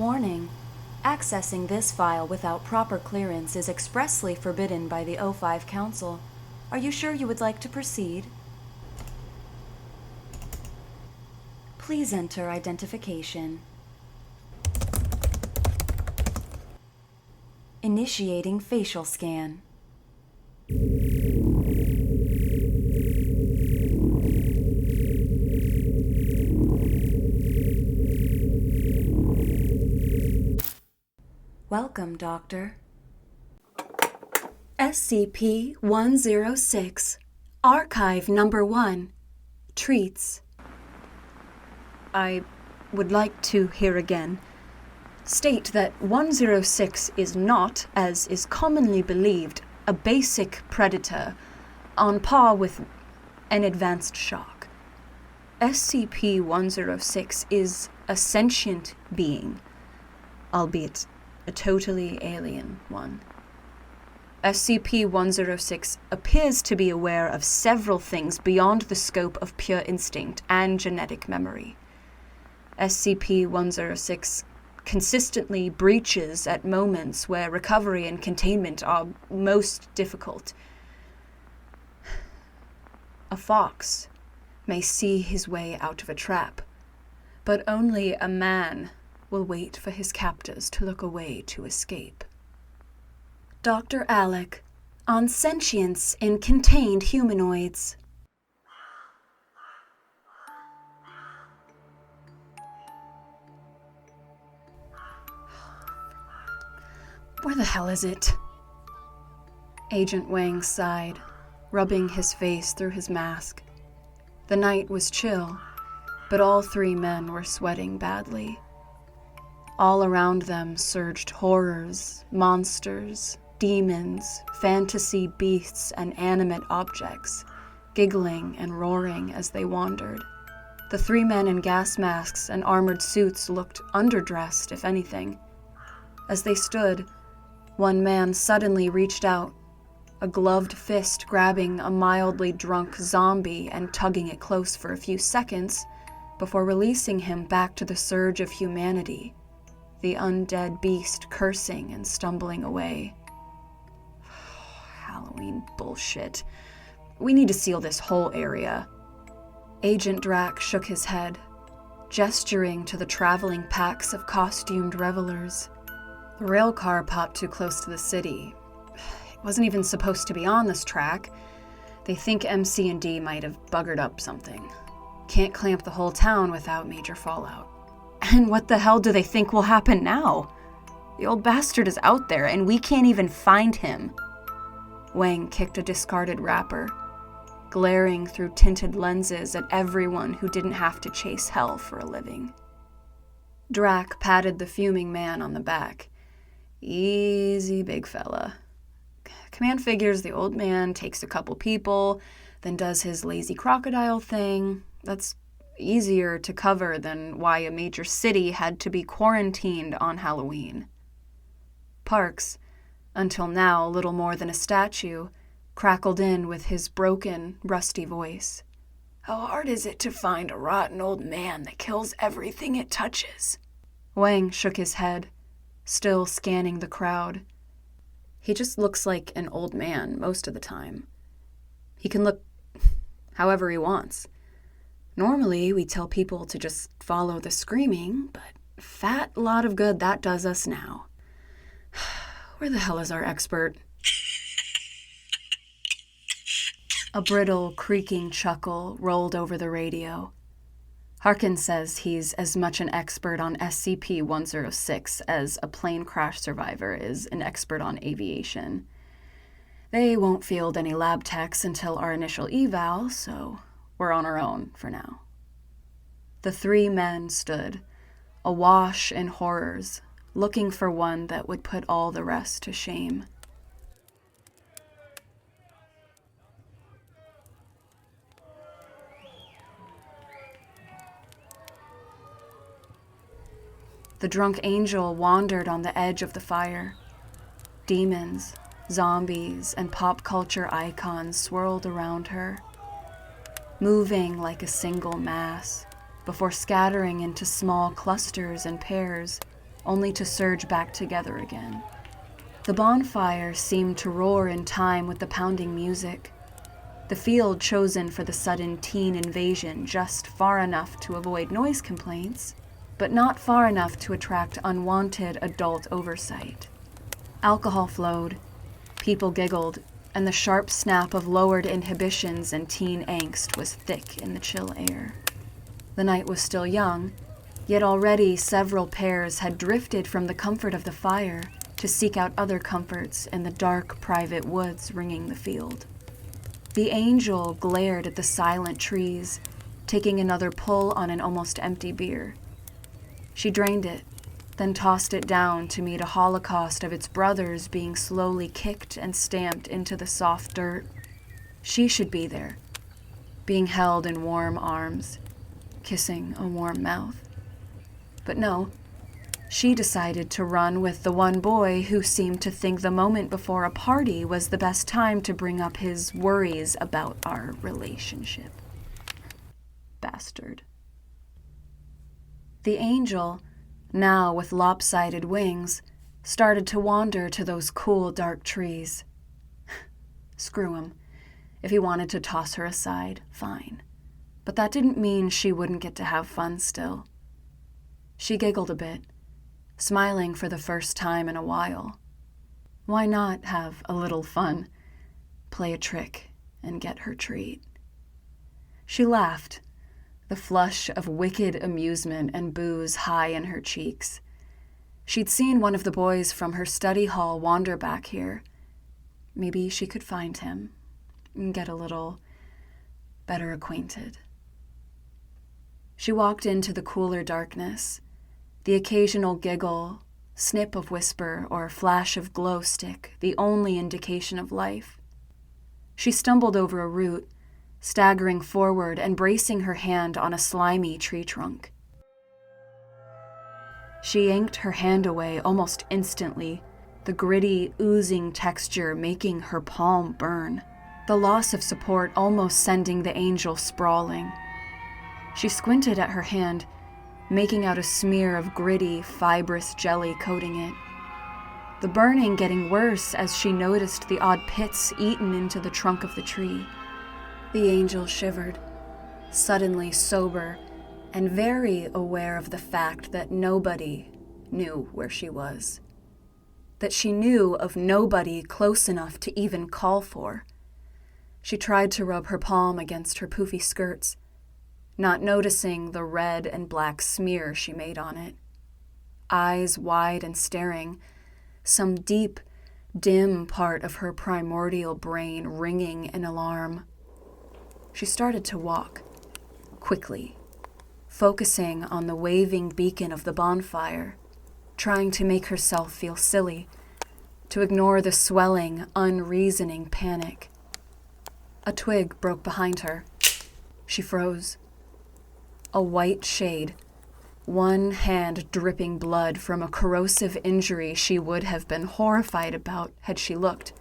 Warning. Accessing this file without proper clearance is expressly forbidden by the O5 Council. Are you sure you would like to proceed? Please enter identification. Initiating facial scan. Welcome, Doctor. SCP-106, Archive Number 1, Treats. I would like to here again state that 106 is not, as is commonly believed, a basic predator on par with an advanced shark. SCP-106 is a sentient being, albeit a totally alien one. SCP-106 appears to be aware of several things beyond the scope of pure instinct and genetic memory. SCP-106 consistently breaches at moments where recovery and containment are most difficult. A fox may see his way out of a trap, but only a man will wait for his captors to look away to escape. Dr. Alec, on sentience in contained humanoids. Where the hell is it? Agent Wang sighed, rubbing his face through his mask. The night was chill, but all three men were sweating badly. All around them surged horrors, monsters, demons, fantasy beasts, and animate objects, giggling and roaring as they wandered. The three men in gas masks and armored suits looked underdressed, if anything. As they stood, one man suddenly reached out, a gloved fist grabbing a mildly drunk zombie and tugging it close for a few seconds before releasing him back to the surge of humanity, the undead beast cursing and stumbling away. Halloween bullshit. We need to seal this whole area. Agent Drac shook his head, gesturing to the traveling packs of costumed revelers. The rail car popped too close to the city. It wasn't even supposed to be on this track. They think MC&D might have buggered up something. Can't clamp the whole town without major fallout. And what the hell do they think will happen now? The old bastard is out there, and we can't even find him. Wang kicked a discarded wrapper, glaring through tinted lenses at everyone who didn't have to chase hell for a living. Drac patted the fuming man on the back. Easy, big fella. Command figures the old man takes a couple people, then does his lazy crocodile thing. That's easier to cover than why a major city had to be quarantined on Halloween. Parks, until now little more than a statue, crackled in with his broken, rusty voice. How hard is it to find a rotten old man that kills everything it touches? Wang shook his head, still scanning the crowd. He just looks like an old man most of the time. He can look however he wants. Normally, we tell people to just follow the screaming, but fat lot of good that does us now. Where the hell is our expert? A brittle, creaking chuckle rolled over the radio. Harkin says he's as much an expert on SCP-106 as a plane crash survivor is an expert on aviation. They won't field any lab techs until our initial eval, so we're on our own for now. The three men stood, awash in horrors, looking for one that would put all the rest to shame. The drunk angel wandered on the edge of the fire. Demons, zombies, and pop culture icons swirled around her, moving like a single mass, before scattering into small clusters and pairs, only to surge back together again. The bonfire seemed to roar in time with the pounding music. The field chosen for the sudden teen invasion just far enough to avoid noise complaints, but not far enough to attract unwanted adult oversight. Alcohol flowed, people giggled, and the sharp snap of lowered inhibitions and teen angst was thick in the chill air. The night was still young, yet already several pairs had drifted from the comfort of the fire to seek out other comforts in the dark, private woods ringing the field. The angel glared at the silent trees, taking another pull on an almost empty beer. She drained it, then tossed it down to meet a holocaust of its brothers being slowly kicked and stamped into the soft dirt. She should be there, being held in warm arms, kissing a warm mouth. But no, she decided to run with the one boy who seemed to think the moment before a party was the best time to bring up his worries about our relationship. Bastard. The angel, now with lopsided wings, started to wander to those cool, dark trees. Screw him. If he wanted to toss her aside, fine. But that didn't mean she wouldn't get to have fun still. She giggled a bit, smiling for the first time in a while. Why not have a little fun, play a trick, and get her treat? She laughed, the flush of wicked amusement and booze high in her cheeks. She'd seen one of the boys from her study hall wander back here. Maybe she could find him and get a little better acquainted. She walked into the cooler darkness, the occasional giggle, snip of whisper, or flash of glow stick, the only indication of life. She stumbled over a root, staggering forward and bracing her hand on a slimy tree trunk. She yanked her hand away almost instantly, the gritty, oozing texture making her palm burn, the loss of support almost sending the angel sprawling. She squinted at her hand, making out a smear of gritty, fibrous jelly coating it. The burning getting worse as she noticed the odd pits eaten into the trunk of the tree. The angel shivered, suddenly sober and very aware of the fact that nobody knew where she was. That she knew of nobody close enough to even call for. She tried to rub her palm against her poofy skirts, not noticing the red and black smear she made on it. Eyes wide and staring, some deep, dim part of her primordial brain ringing in alarm. She started to walk, quickly, focusing on the waving beacon of the bonfire, trying to make herself feel silly, to ignore the swelling, unreasoning panic. A twig broke behind her. She froze. A white shade, one hand dripping blood from a corrosive injury she would have been horrified about had she looked.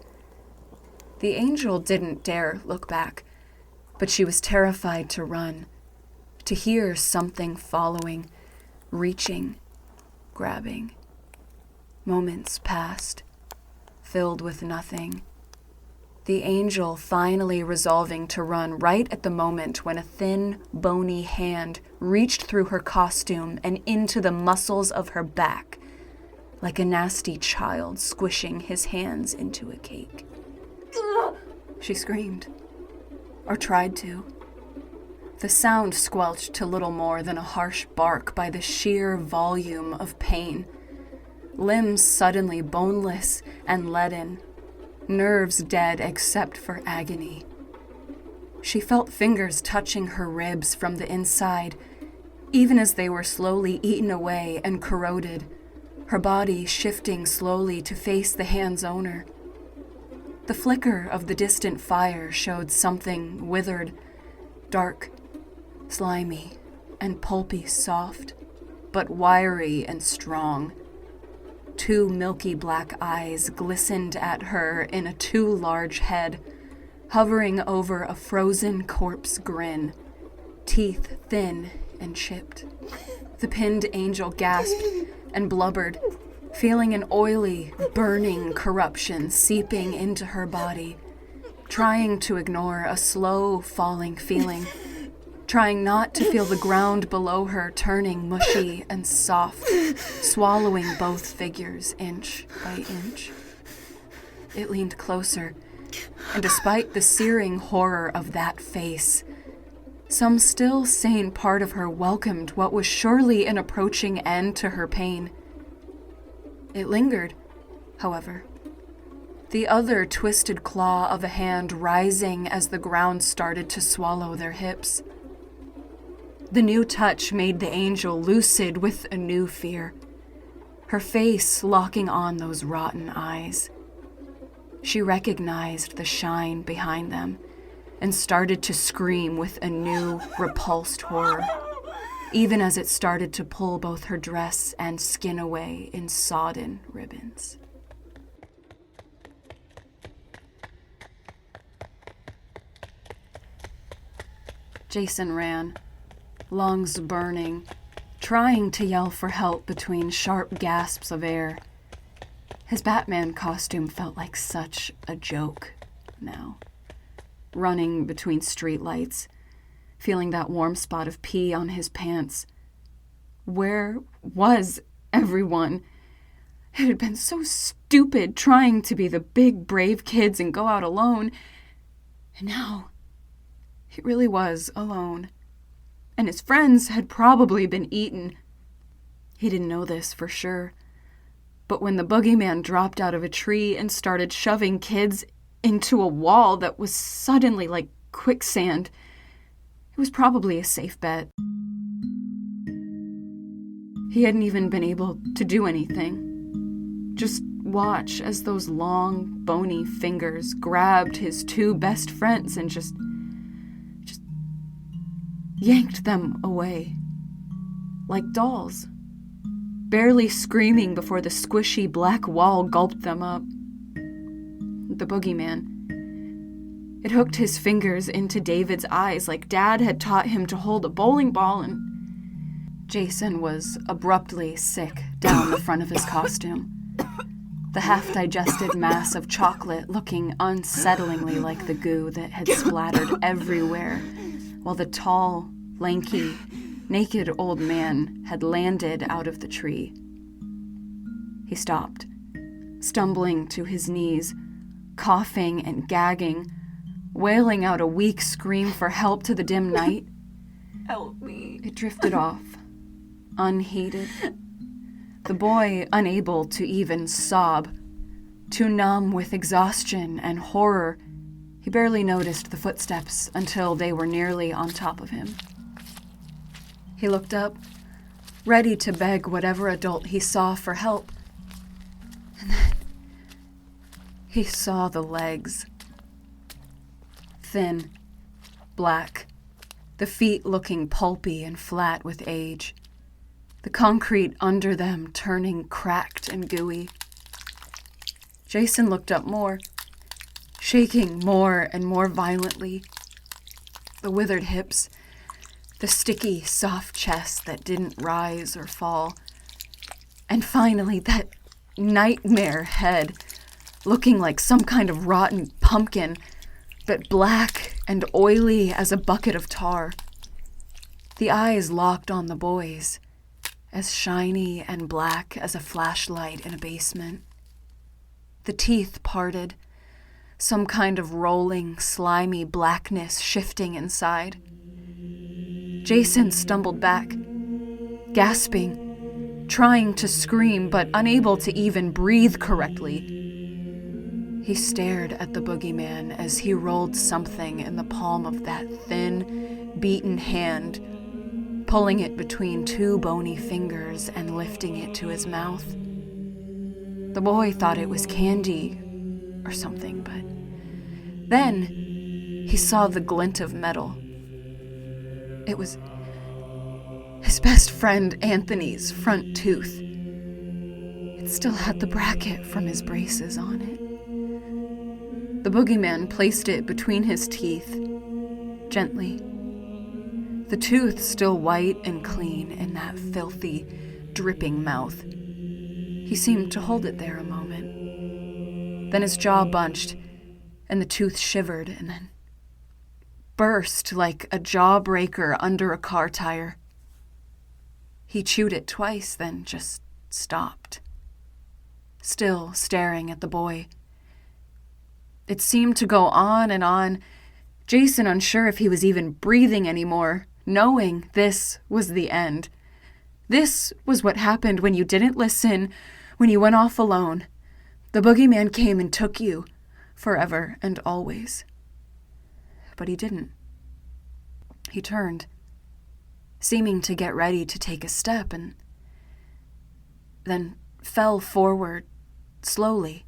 The angel didn't dare look back, but she was terrified to run, to hear something following, reaching, grabbing. Moments passed, filled with nothing. The angel finally resolving to run right at the moment when a thin, bony hand reached through her costume and into the muscles of her back, like a nasty child squishing his hands into a cake. She screamed. Or tried to. The sound squelched to little more than a harsh bark by the sheer volume of pain. Limbs suddenly boneless and leaden, nerves dead except for agony. She felt fingers touching her ribs from the inside, even as they were slowly eaten away and corroded, her body shifting slowly to face the hand's owner. The flicker of the distant fire showed something withered, dark, slimy, and pulpy soft, but wiry and strong. Two milky black eyes glistened at her in a too large head, hovering over a frozen corpse grin, teeth thin and chipped. The pinned angel gasped and blubbered, feeling an oily, burning corruption seeping into her body, trying to ignore a slow falling feeling, trying not to feel the ground below her turning mushy and soft, swallowing both figures inch by inch. It leaned closer, and despite the searing horror of that face, some still sane part of her welcomed what was surely an approaching end to her pain. It lingered, however, the other twisted claw of a hand rising as the ground started to swallow their hips. The new touch made the angel lucid with a new fear, her face locking on those rotten eyes. She recognized the shine behind them and started to scream with a new, repulsed horror, even as it started to pull both her dress and skin away in sodden ribbons. Jason ran, lungs burning, trying to yell for help between sharp gasps of air. His Batman costume felt like such a joke now. Running between streetlights, feeling that warm spot of pee on his pants. Where was everyone? It had been so stupid trying to be the big, brave kids and go out alone. And now, he really was alone. And his friends had probably been eaten. He didn't know this for sure. But when the boogeyman dropped out of a tree and started shoving kids into a wall that was suddenly like quicksand, it was probably a safe bet. He hadn't even been able to do anything. Just watch as those long, bony fingers grabbed his two best friends and just yanked them away. Like dolls. Barely screaming before the squishy black wall gulped them up. The boogeyman. It hooked his fingers into David's eyes like Dad had taught him to hold a bowling ball, and Jason was abruptly sick down the front of his costume. The half-digested mass of chocolate looking unsettlingly like the goo that had splattered everywhere, while the tall, lanky, naked old man had landed out of the tree. He stopped, stumbling to his knees, coughing and gagging, wailing out a weak scream for help to the dim night. Help me. It drifted off, unheeded. The boy unable to even sob, too numb with exhaustion and horror, he barely noticed the footsteps until they were nearly on top of him. He looked up, ready to beg whatever adult he saw for help. And then he saw the legs. Thin, black, the feet looking pulpy and flat with age, the concrete under them turning cracked and gooey. Jason looked up more, shaking more and more violently. The withered hips, the sticky, soft chest that didn't rise or fall, and finally that nightmare head, looking like some kind of rotten pumpkin, but black and oily as a bucket of tar. The eyes locked on the boys, as shiny and black as a flashlight in a basement. The teeth parted, some kind of rolling, slimy blackness shifting inside. Jason stumbled back, gasping, trying to scream but unable to even breathe correctly. He stared at the boogeyman as he rolled something in the palm of that thin, beaten hand, pulling it between two bony fingers and lifting it to his mouth. The boy thought it was candy or something, but then he saw the glint of metal. It was his best friend Anthony's front tooth. It still had the bracket from his braces on it. The boogeyman placed it between his teeth, gently. the tooth still white and clean in that filthy, dripping mouth. He seemed to hold it there a moment. Then his jaw bunched, and the tooth shivered and then burst like a jawbreaker under a car tire. He chewed it twice, then just stopped, still staring at the boy. It seemed to go on and on, Jason unsure if he was even breathing anymore, knowing this was the end. This was what happened when you didn't listen, when you went off alone. The boogeyman came and took you, forever and always. But he didn't. He turned, seeming to get ready to take a step, and then fell forward slowly,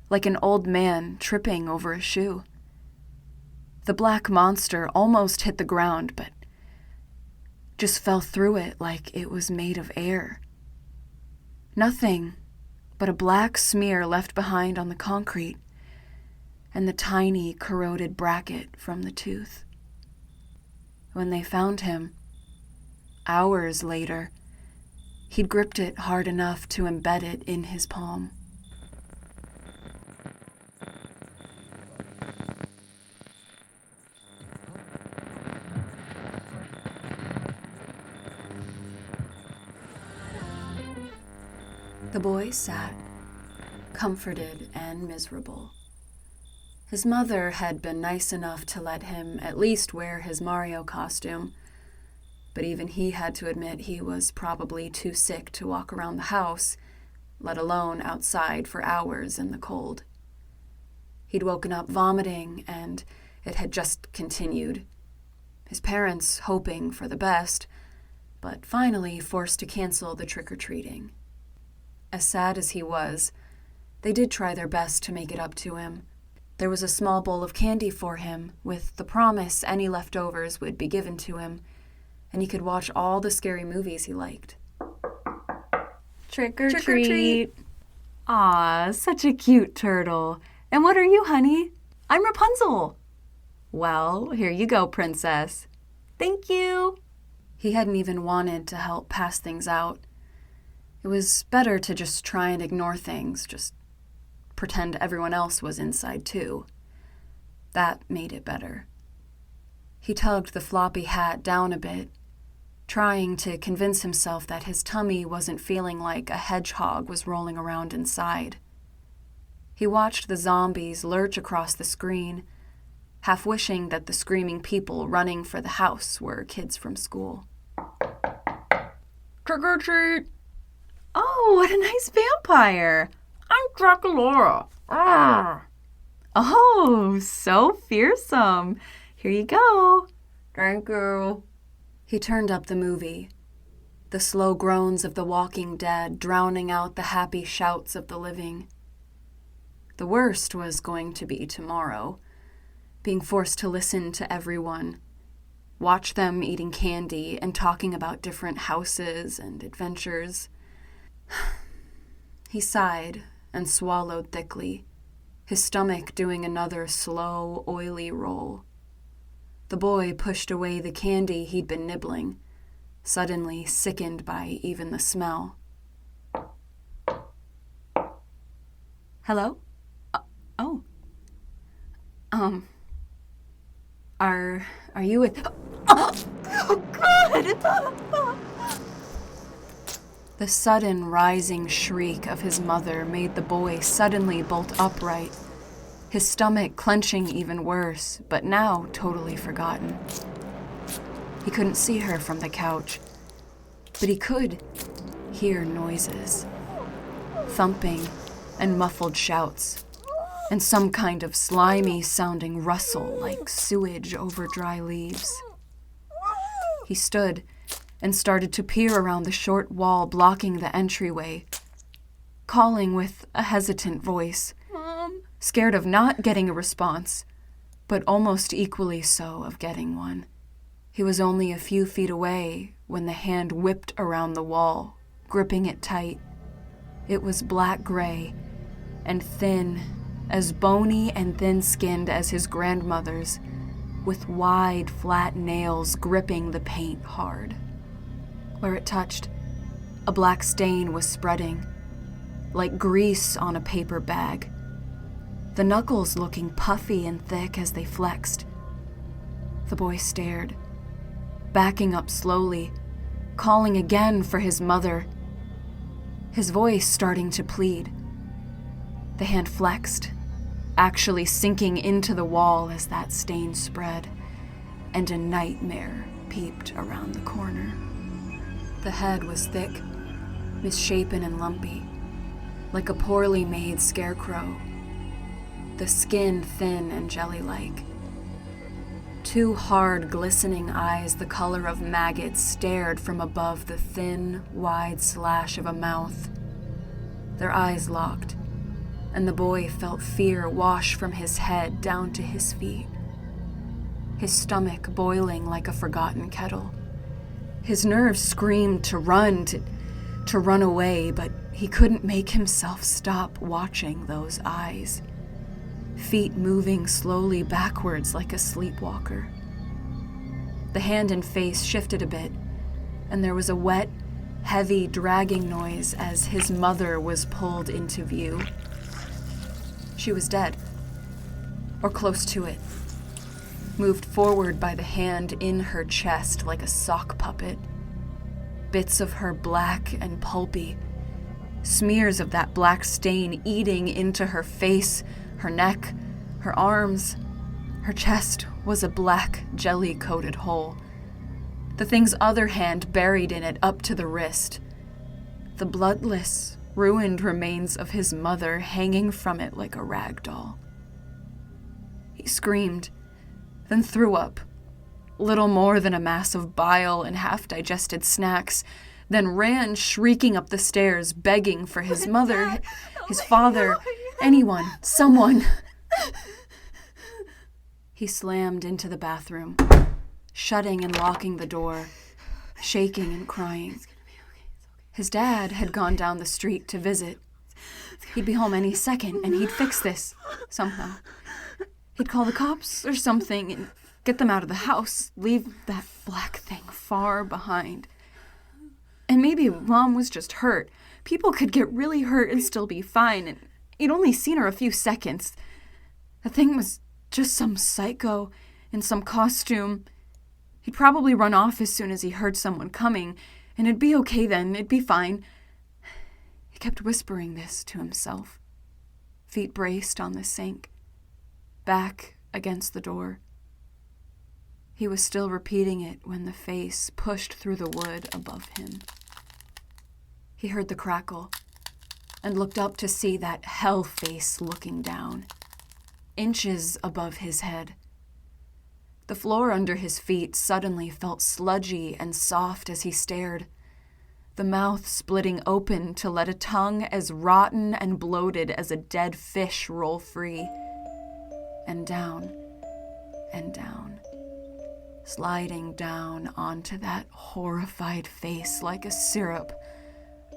like an old man tripping over a shoe. The black monster almost hit the ground, but just fell through it like it was made of air. Nothing but a black smear left behind on the concrete and the tiny corroded bracket from the tooth. When they found him, hours later, he'd gripped it hard enough to embed it in his palm. The boy sat, comforted and miserable. His mother had been nice enough to let him at least wear his Mario costume, but even he had to admit he was probably too sick to walk around the house, let alone outside for hours in the cold. He'd woken up vomiting, and it had just continued. His parents hoping for the best, but finally forced to cancel the trick-or-treating. As sad as he was, they did try their best to make it up to him. There was a small bowl of candy for him, with the promise any leftovers would be given to him, and he could watch all the scary movies he liked. Trick or Trick or treat. treat. Aw, such a cute turtle. And what are you, honey? I'm Rapunzel. Well, here you go, princess. Thank you. He hadn't even wanted to help pass things out. It was better to just try and ignore things, just pretend everyone else was inside too. That made it better. He tugged the floppy hat down a bit, trying to convince himself that his tummy wasn't feeling like a hedgehog was rolling around inside. He watched the zombies lurch across the screen, half wishing that the screaming people running for the house were kids from school. Trick or treat. Oh, what a nice vampire. I'm Draculaura. Oh, so fearsome. Here you go. Thank you. He turned up the movie, the slow groans of the walking dead drowning out the happy shouts of the living. The worst was going to be tomorrow, being forced to listen to everyone, watch them eating candy and talking about different houses and adventures. He sighed and swallowed thickly, his stomach doing another slow, oily roll. The boy pushed away the candy he'd been nibbling, suddenly sickened by even the smell. Hello? Oh. Are you with... Oh, God! The sudden rising shriek of his mother made the boy suddenly bolt upright, his stomach clenching even worse, but now totally forgotten. He couldn't see her from the couch, but he could hear noises, thumping and muffled shouts, and some kind of slimy-sounding rustle like sewage over dry leaves. He stood and started to peer around the short wall blocking the entryway, calling with a hesitant voice, Mom. scared of not getting a response, but almost equally so of getting one. He was only a few feet away when the hand whipped around the wall, gripping it tight. It was black-gray and thin, as bony and thin-skinned as his grandmother's, with wide, flat nails gripping the paint hard. Where it touched, a black stain was spreading, like grease on a paper bag, the knuckles looking puffy and thick as they flexed. The boy stared, backing up slowly, calling again for his mother, his voice starting to plead. The hand flexed, actually sinking into the wall as that stain spread, and a nightmare peeped around the corner. The head was thick, misshapen and lumpy, like a poorly made scarecrow. The skin thin and jelly-like. Two hard, glistening eyes the color of maggots stared from above the thin, wide slash of a mouth. Their eyes locked, and the boy felt fear wash from his head down to his feet. His stomach boiling like a forgotten kettle. His nerves screamed to run, to run away, but he couldn't make himself stop watching those eyes. Feet moving slowly backwards like a sleepwalker. The hand and face shifted a bit, and there was a wet, heavy dragging noise as his mother was pulled into view. She was dead, or close to it, moved forward by the hand in her chest like a sock puppet. Bits of her black and pulpy, smears of that black stain eating into her face, her neck, her arms. Her chest was a black, jelly-coated hole. The thing's other hand buried in it up to the wrist. The bloodless, ruined remains of his mother hanging from it like a rag doll. He screamed, then threw up, little more than a mass of bile and half-digested snacks, then ran shrieking up the stairs, begging for his mother, his father, anyone, someone. He slammed into the bathroom, shutting and locking the door, shaking and crying. His dad had gone down the street to visit. He'd be home any second, and he'd fix this, somehow. He'd call the cops or something and get them out of the house, leave that black thing far behind. And maybe Mom was just hurt. People could get really hurt and still be fine, and he'd only seen her a few seconds. The thing was just some psycho in some costume. He'd probably run off as soon as he heard someone coming, and it'd be okay then, it'd be fine. He kept whispering this to himself, feet braced on the sink, back against the door. He was still repeating it when the face pushed through the wood above him. He heard the crackle and looked up to see that hell face looking down, inches above his head. The floor under his feet suddenly felt sludgy and soft as he stared, the mouth splitting open to let a tongue as rotten and bloated as a dead fish roll free, and down, sliding down onto that horrified face like a syrup,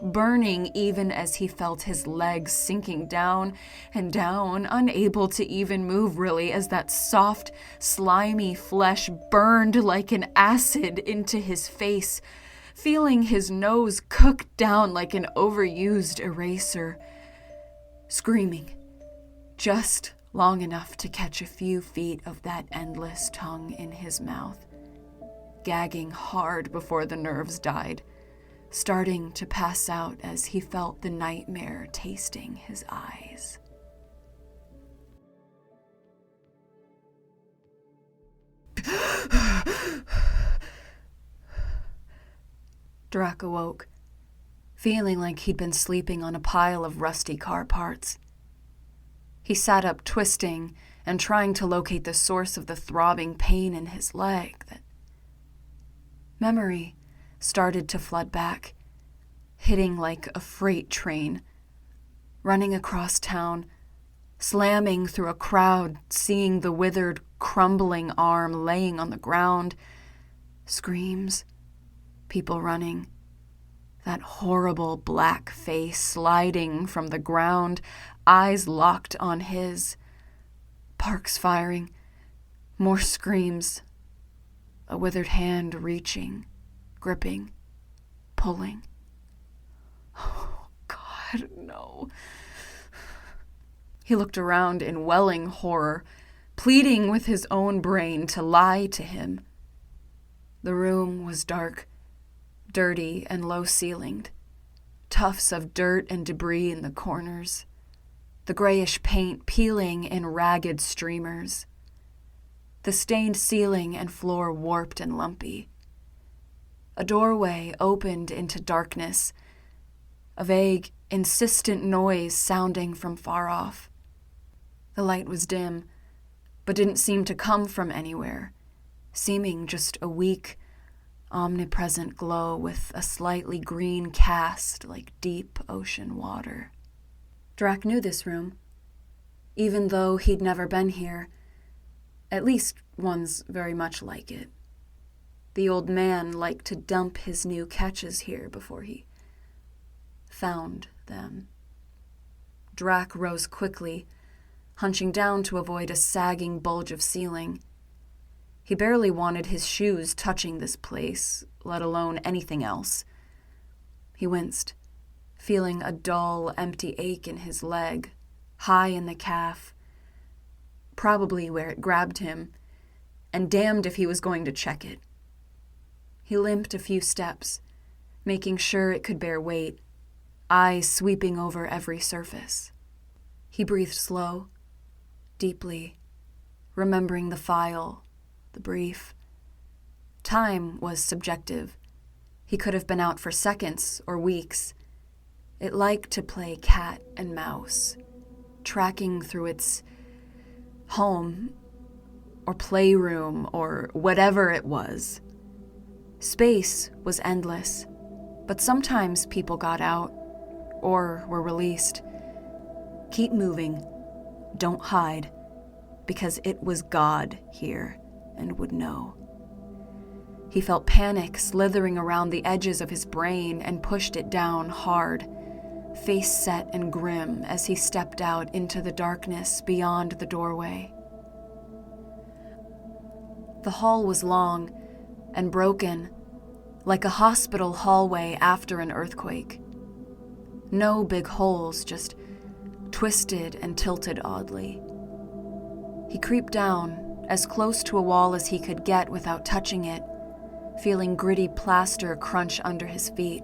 burning even as he felt his legs sinking down and down, unable to even move really as that soft, slimy flesh burned like an acid into his face, feeling his nose cooked down like an overused eraser, screaming, just long enough to catch a few feet of that endless tongue in his mouth, gagging hard before the nerves died, starting to pass out as he felt the nightmare tasting his eyes. Drac awoke, feeling like he'd been sleeping on a pile of rusty car parts. He sat up, twisting and trying to locate the source of the throbbing pain in his leg. That memory started to flood back, hitting like a freight train, running across town, slamming through a crowd, seeing the withered, crumbling arm laying on the ground, screams, people running, that horrible black face sliding from the ground, eyes locked on his, Parks firing, More screams. A withered hand reaching, gripping, pulling. Oh, God, no. He looked around in welling horror, pleading with his own brain to lie to him. The room was dark, dirty, and low-ceilinged. Tufts of dirt and debris in the corners. The grayish paint peeling in ragged streamers. The stained ceiling and floor warped and lumpy. A doorway opened into darkness, a vague, insistent noise sounding from far off. The light was dim, but didn't seem to come from anywhere, seeming just a weak, omnipresent glow with a slightly green cast like deep ocean water. Drac knew this room, even though he'd never been here. At least one's very much like it. The old man liked to dump his new catches here before he found them. Drac rose quickly, hunching down to avoid a sagging bulge of ceiling. He barely wanted his shoes touching this place, let alone anything else. He winced, feeling a dull, empty ache in his leg, high in the calf, probably where it grabbed him, and damned if he was going to check it. He limped a few steps, making sure it could bear weight, eyes sweeping over every surface. He breathed slow, deeply, remembering the file, the brief. Time was subjective. He could have been out for seconds or weeks. It liked to play cat and mouse, tracking through its home or playroom or whatever it was. Space was endless, but sometimes people got out or were released. Keep moving. Don't hide, because it was God here and would know. He felt panic slithering around the edges of his brain and pushed it down hard, face set and grim as he stepped out into the darkness beyond the doorway. The hall was long and broken, like a hospital hallway after an earthquake. No big holes, just twisted and tilted oddly. He creeped down, as close to a wall as he could get without touching it, feeling gritty plaster crunch under his feet.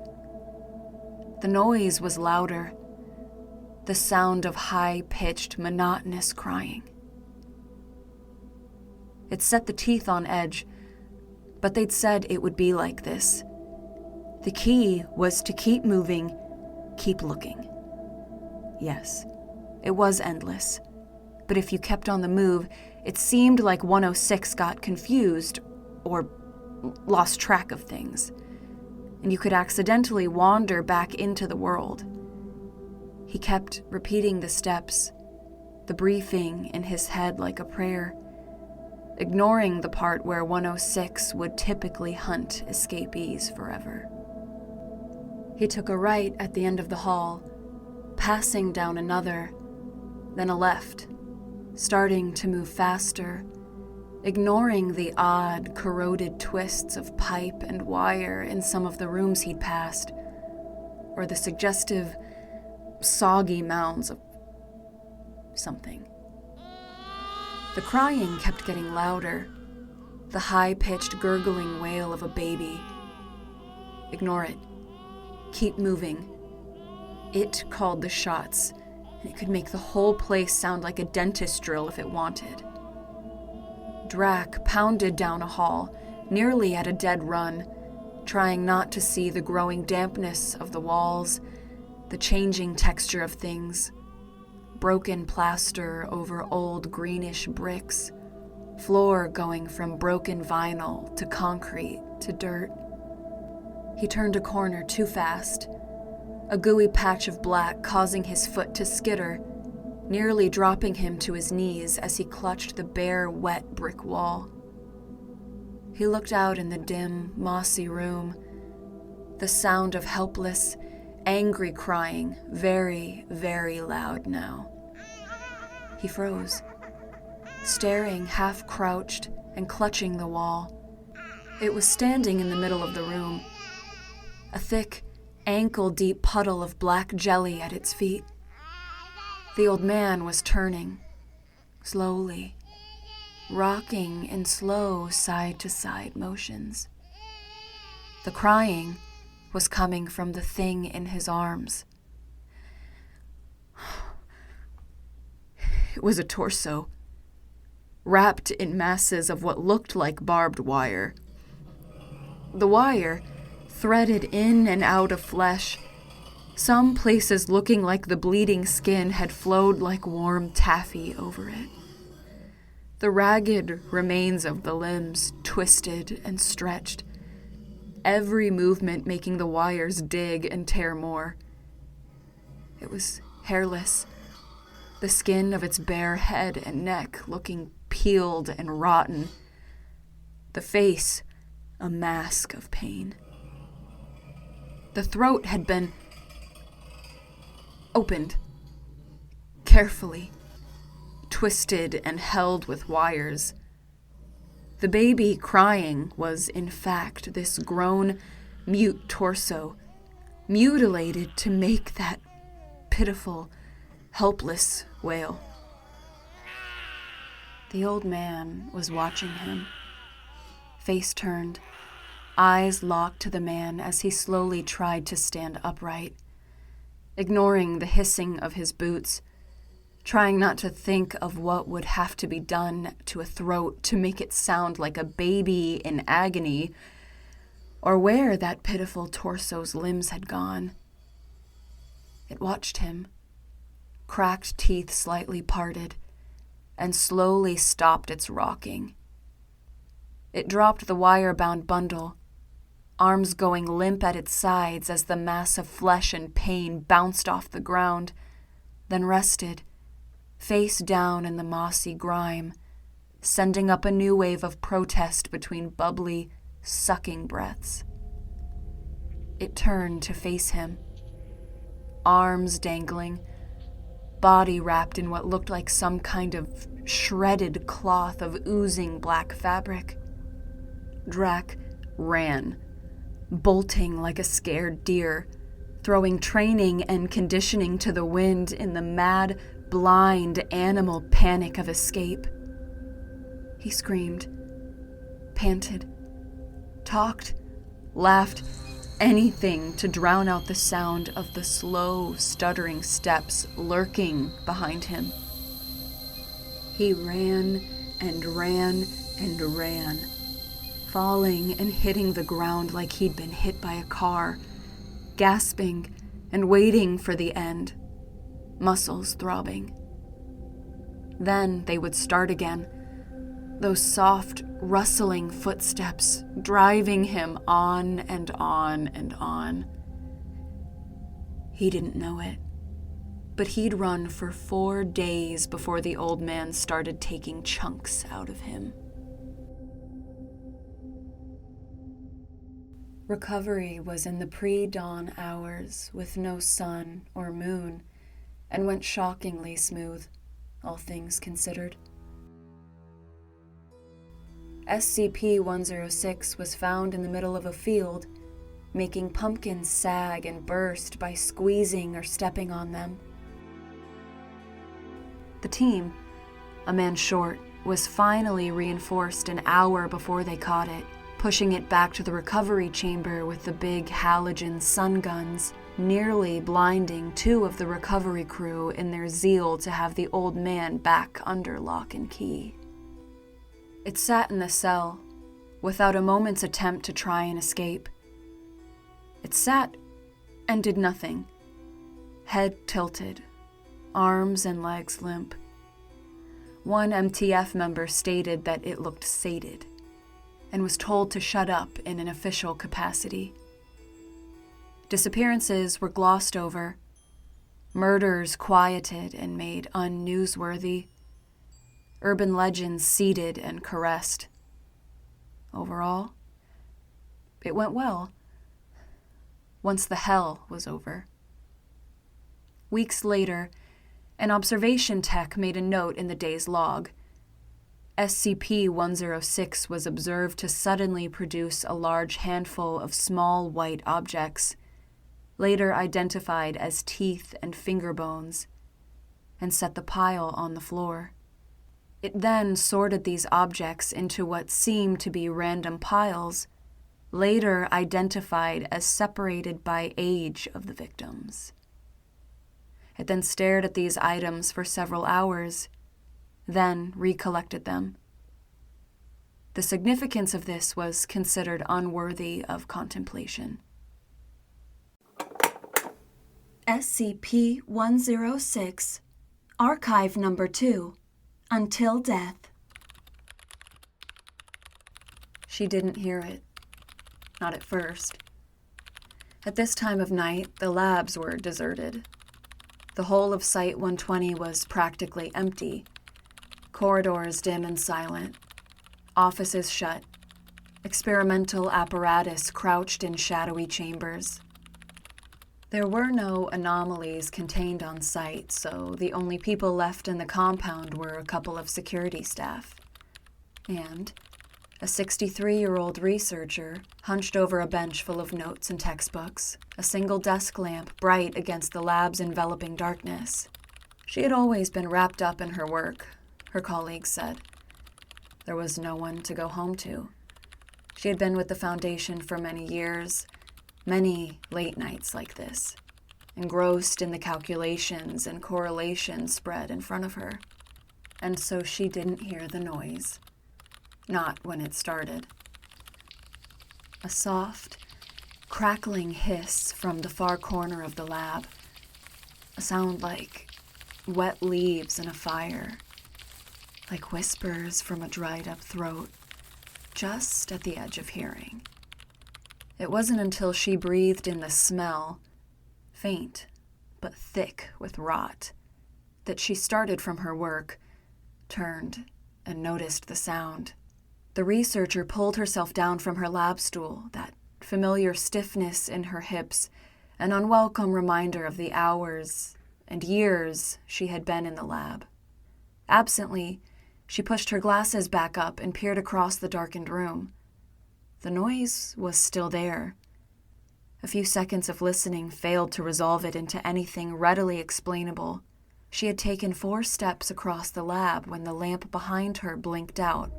The noise was louder, the sound of high-pitched, monotonous crying. It set the teeth on edge, but they'd said it would be like this. The key was to keep moving, keep looking. Yes, it was endless, but if you kept on the move, it seemed like 106 got confused or lost track of things, and you could accidentally wander back into the world. He kept repeating the steps, the briefing in his head like a prayer, ignoring the part where 106 would typically hunt escapees forever. He took a right at the end of the hall, passing down another, then a left, starting to move faster, ignoring the odd, corroded twists of pipe and wire in some of the rooms he'd passed, or the suggestive, soggy mounds of something. The crying kept getting louder, the high-pitched gurgling wail of a baby. Ignore it. Keep moving. It called the shots, and it could make the whole place sound like a dentist drill if it wanted. Drac pounded down a hall, nearly at a dead run, trying not to see the growing dampness of the walls, the changing texture of things. Broken plaster over old greenish bricks, floor going from broken vinyl to concrete to dirt. He turned a corner too fast, a gooey patch of black causing his foot to skitter, nearly dropping him to his knees as he clutched the bare, wet brick wall. He looked out in the dim, mossy room, the sound of helpless, angry crying, very, very loud now. He froze, staring half-crouched and clutching the wall. It was standing in the middle of the room, a thick, ankle-deep puddle of black jelly at its feet. The old man was turning, slowly, rocking in slow side-to-side motions. The crying was coming from the thing in his arms. It was a torso, wrapped in masses of what looked like barbed wire. The wire threaded in and out of flesh, some places looking like the bleeding skin had flowed like warm taffy over it. The ragged remains of the limbs twisted and stretched, every movement making the wires dig and tear more. It was hairless, the skin of its bare head and neck looking peeled and rotten, the face a mask of pain. The throat had been opened, carefully, twisted and held with wires. The baby crying was, in fact, this grown, mute torso, mutilated to make that pitiful, helpless wail. The old man was watching him, face turned, eyes locked to the man as he slowly tried to stand upright, ignoring the hissing of his boots, trying not to think of what would have to be done to a throat to make it sound like a baby in agony, or where that pitiful torso's limbs had gone. It watched him, cracked teeth slightly parted, and slowly stopped its rocking. It dropped the wire-bound bundle, arms going limp at its sides as the mass of flesh and pain bounced off the ground, then rested, face down in the mossy grime, sending up a new wave of protest between bubbly, sucking breaths. It turned to face him, arms dangling, body wrapped in what looked like some kind of shredded cloth of oozing black fabric. Drac ran, bolting like a scared deer, throwing training and conditioning to the wind in the mad, blind animal panic of escape. He screamed, panted, talked, laughed, anything to drown out the sound of the slow, stuttering steps lurking behind him. He ran and ran and ran, falling and hitting the ground like he'd been hit by a car, gasping and waiting for the end, muscles throbbing. Then they would start again, those soft, rustling footsteps driving him on and on and on. He didn't know it, but he'd run for 4 days before the old man started taking chunks out of him. Recovery was in the pre-dawn hours with no sun or moon, and went shockingly smooth, all things considered. SCP-106 was found in the middle of a field, making pumpkins sag and burst by squeezing or stepping on them. The team, a man short, was finally reinforced an hour before they caught it, pushing it back to the recovery chamber with the big halogen sun guns, nearly blinding 2 of the recovery crew in their zeal to have the old man back under lock and key. It sat in the cell, without a moment's attempt to try and escape. It sat and did nothing, head tilted, arms and legs limp. One MTF member stated that it looked sated, and was told to shut up in an official capacity. Disappearances were glossed over, murders quieted and made unnewsworthy, urban legends seeded and caressed. Overall, it went well, once the hell was over. Weeks later, an observation tech made a note in the day's log, SCP-106 was observed to suddenly produce a large handful of small white objects, later identified as teeth and finger bones, and set the pile on the floor. It then sorted these objects into what seemed to be random piles, later identified as separated by age of the victims. It then stared at these items for several hours, then recollected them. The significance of this was considered unworthy of contemplation. SCP-106, Archive Number 2, Until Death. She didn't hear it. Not at first. At this time of night, the labs were deserted. The whole of Site-120 was practically empty. Corridors dim and silent. Offices shut. Experimental apparatus crouched in shadowy chambers. There were no anomalies contained on site, so the only people left in the compound were a couple of security staff. And a 63-year-old researcher hunched over a bench full of notes and textbooks, a single desk lamp bright against the lab's enveloping darkness. She had always been wrapped up in her work, her colleagues said. There was no one to go home to. She had been with the Foundation for many years, many late nights like this, engrossed in the calculations and correlations spread in front of her. And so she didn't hear the noise. Not when it started. A soft, crackling hiss from the far corner of the lab. A sound like wet leaves in a fire. Like whispers from a dried-up throat, just at the edge of hearing. It wasn't until she breathed in the smell, faint but thick with rot, that she started from her work, turned, and noticed the sound. The researcher pulled herself down from her lab stool, that familiar stiffness in her hips, an unwelcome reminder of the hours and years she had been in the lab. Absently, she pushed her glasses back up and peered across the darkened room. The noise was still there. A few seconds of listening failed to resolve it into anything readily explainable. She had taken 4 steps across the lab when the lamp behind her blinked out.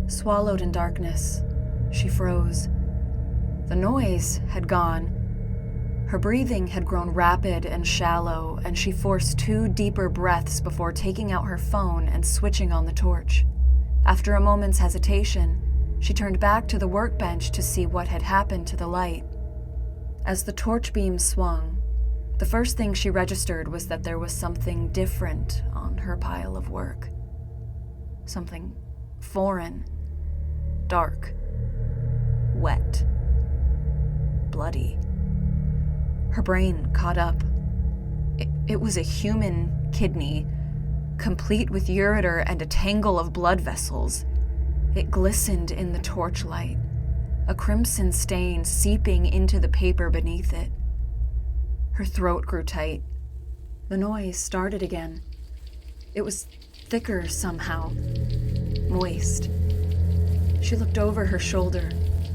Swallowed in darkness, she froze. The noise had gone. Her breathing had grown rapid and shallow, and she forced 2 deeper breaths before taking out her phone and switching on the torch. After a moment's hesitation, she turned back to the workbench to see what had happened to the light. As the torch beam swung, the first thing she registered was that there was something different on her pile of work. Something foreign, dark, wet, bloody. Her brain caught up. It was a human kidney, complete with ureter and a tangle of blood vessels. It glistened in the torchlight, a crimson stain seeping into the paper beneath it. Her throat grew tight. The noise started again. It was thicker somehow, moist. She looked over her shoulder,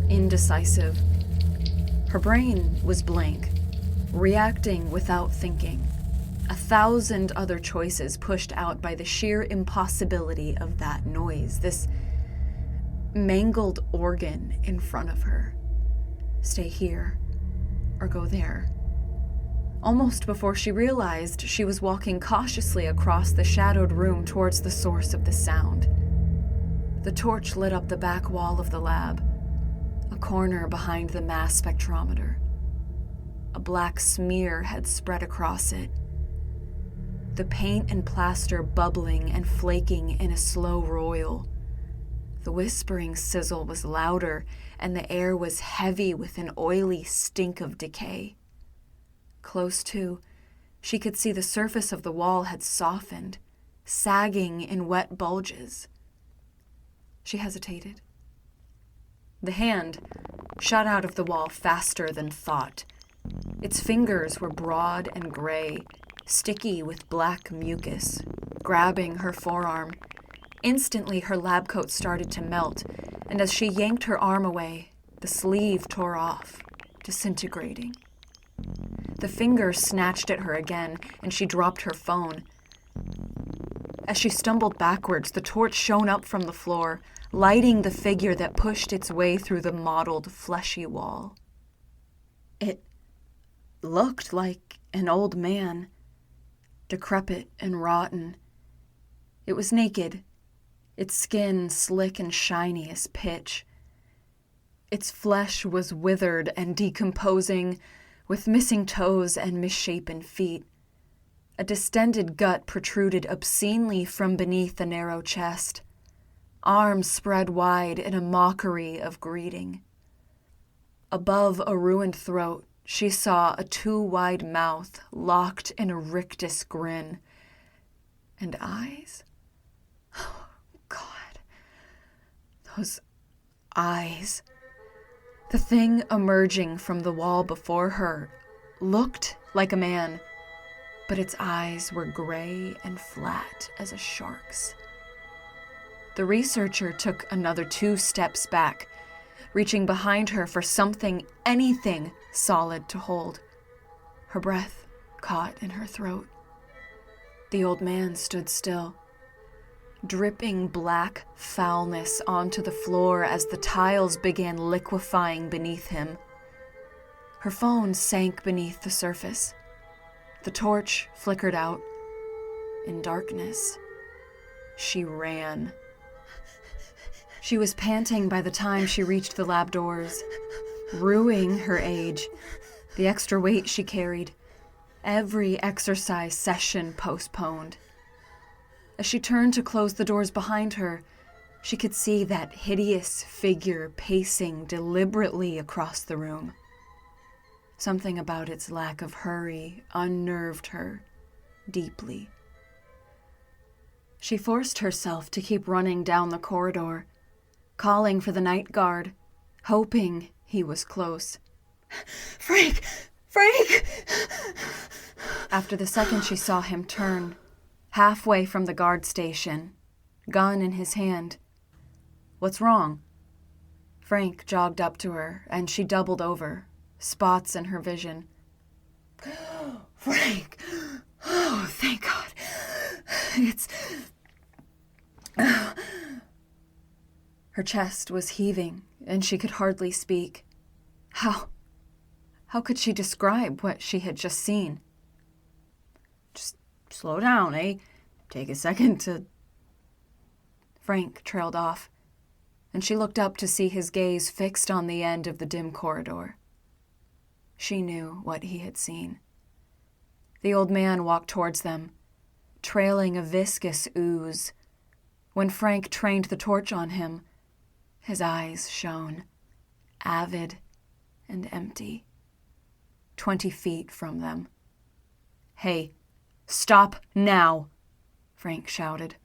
indecisive. Her brain was blank, reacting without thinking. 1,000 other choices pushed out by the sheer impossibility of that noise, this mangled organ in front of her. Stay here or go there. Almost before she realized, she was walking cautiously across the shadowed room towards the source of the sound. The torch lit up the back wall of the lab, a corner behind the mass spectrometer. A black smear had spread across it, the paint and plaster bubbling and flaking in a slow roil. The whispering sizzle was louder, and the air was heavy with an oily stink of decay. Close to, she could see the surface of the wall had softened, sagging in wet bulges. She hesitated. The hand shot out of the wall faster than thought. Its fingers were broad and gray, sticky with black mucus, grabbing her forearm. Instantly, her lab coat started to melt, and as she yanked her arm away, the sleeve tore off, disintegrating. The fingers snatched at her again, and she dropped her phone. As she stumbled backwards, the torch shone up from the floor, lighting the figure that pushed its way through the mottled, fleshy wall. It looked like an old man, decrepit and rotten. It was naked, its skin slick and shiny as pitch. Its flesh was withered and decomposing, with missing toes and misshapen feet. A distended gut protruded obscenely from beneath the narrow chest, arms spread wide in a mockery of greeting. Above a ruined throat, she saw a too-wide mouth locked in a rictus grin. And eyes? Oh, God. Those eyes. The thing emerging from the wall before her looked like a man, but its eyes were gray and flat as a shark's. The researcher took another 2 steps back, reaching behind her for something, anything solid to hold. Her breath caught in her throat. The old man stood still, dripping black foulness onto the floor as the tiles began liquefying beneath him. Her phone sank beneath the surface. The torch flickered out. In darkness, she ran. She was panting by the time she reached the lab doors, rueing her age, the extra weight she carried, every exercise session postponed. As she turned to close the doors behind her, she could see that hideous figure pacing deliberately across the room. Something about its lack of hurry unnerved her deeply. She forced herself to keep running down the corridor, calling for the night guard, hoping he was close. "Frank! Frank!" After the second she saw him turn, halfway from the guard station, gun in his hand. "What's wrong?" Frank jogged up to her, and she doubled over, spots in her vision. "Frank! Oh, thank God! It's..." Her chest was heaving, and she could hardly speak. How could she describe what she had just seen? "Just slow down, eh? Take a second to..." Frank trailed off, and she looked up to see his gaze fixed on the end of the dim corridor. She knew what he had seen. The old man walked towards them, trailing a viscous ooze. When Frank trained the torch on him, his eyes shone, avid and empty. 20 feet from them. "Hey, stop now!" Frank shouted.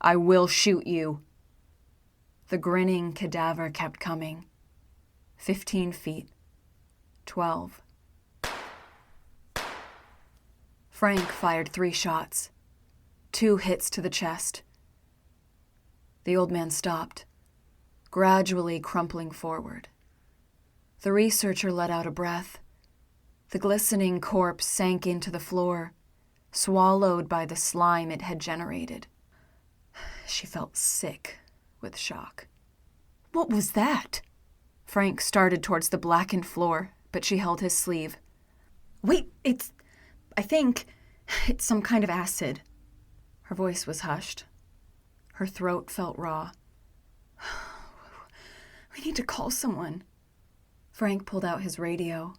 "I will shoot you." The grinning cadaver kept coming. 15 feet. 12. Frank fired 3 shots. 2 hits to the chest. The old man stopped, gradually crumpling forward. The researcher let out a breath. The glistening corpse sank into the floor, swallowed by the slime it had generated. She felt sick with shock. "What was that?" Frank started towards the blackened floor, but she held his sleeve. "Wait, I think it's some kind of acid." Her voice was hushed. Her throat felt raw. "We need to call someone." Frank pulled out his radio,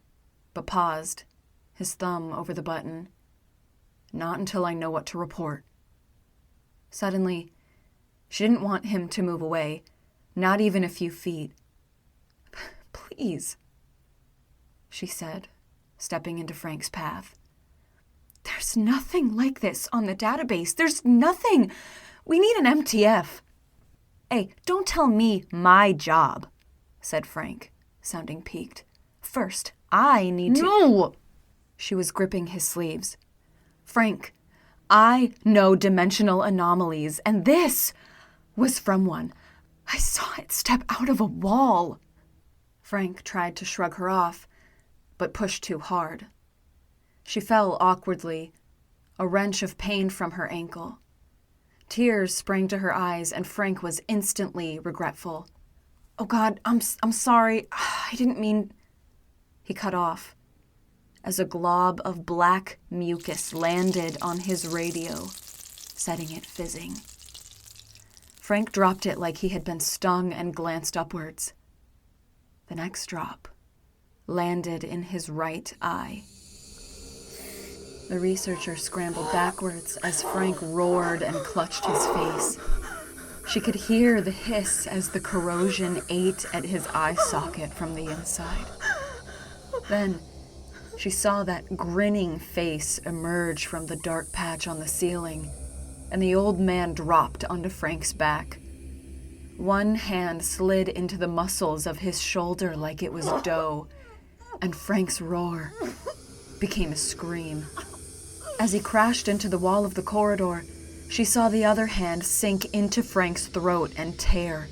but paused, his thumb over the button. "Not until I know what to report." Suddenly, she didn't want him to move away, not even a few feet. "Please," she said, stepping into Frank's path. "There's nothing like this on the database. There's nothing. We need an MTF." "Hey, don't tell me my job," said Frank, sounding piqued. "First, I need to..." "No!" She was gripping his sleeves. "Frank, I know dimensional anomalies, and this was from one. I saw it step out of a wall. Frank tried to shrug her off, but pushed too hard. She fell awkwardly, a wrench of pain from her ankle. Tears sprang to her eyes, and Frank was instantly regretful. "Oh God, I'm sorry. I didn't mean..." He cut off as a glob of black mucus landed on his radio, setting it fizzing. Frank dropped it like he had been stung and glanced upwards. The next drop landed in his right eye. The researcher scrambled backwards as Frank roared and clutched his face. She could hear the hiss as the corrosion ate at his eye socket from the inside. Then she saw that grinning face emerge from the dark patch on the ceiling, and the old man dropped onto Frank's back. One hand slid into the muscles of his shoulder like it was dough, and Frank's roar became a scream. As he crashed into the wall of the corridor, she saw the other hand sink into Frank's throat and tear,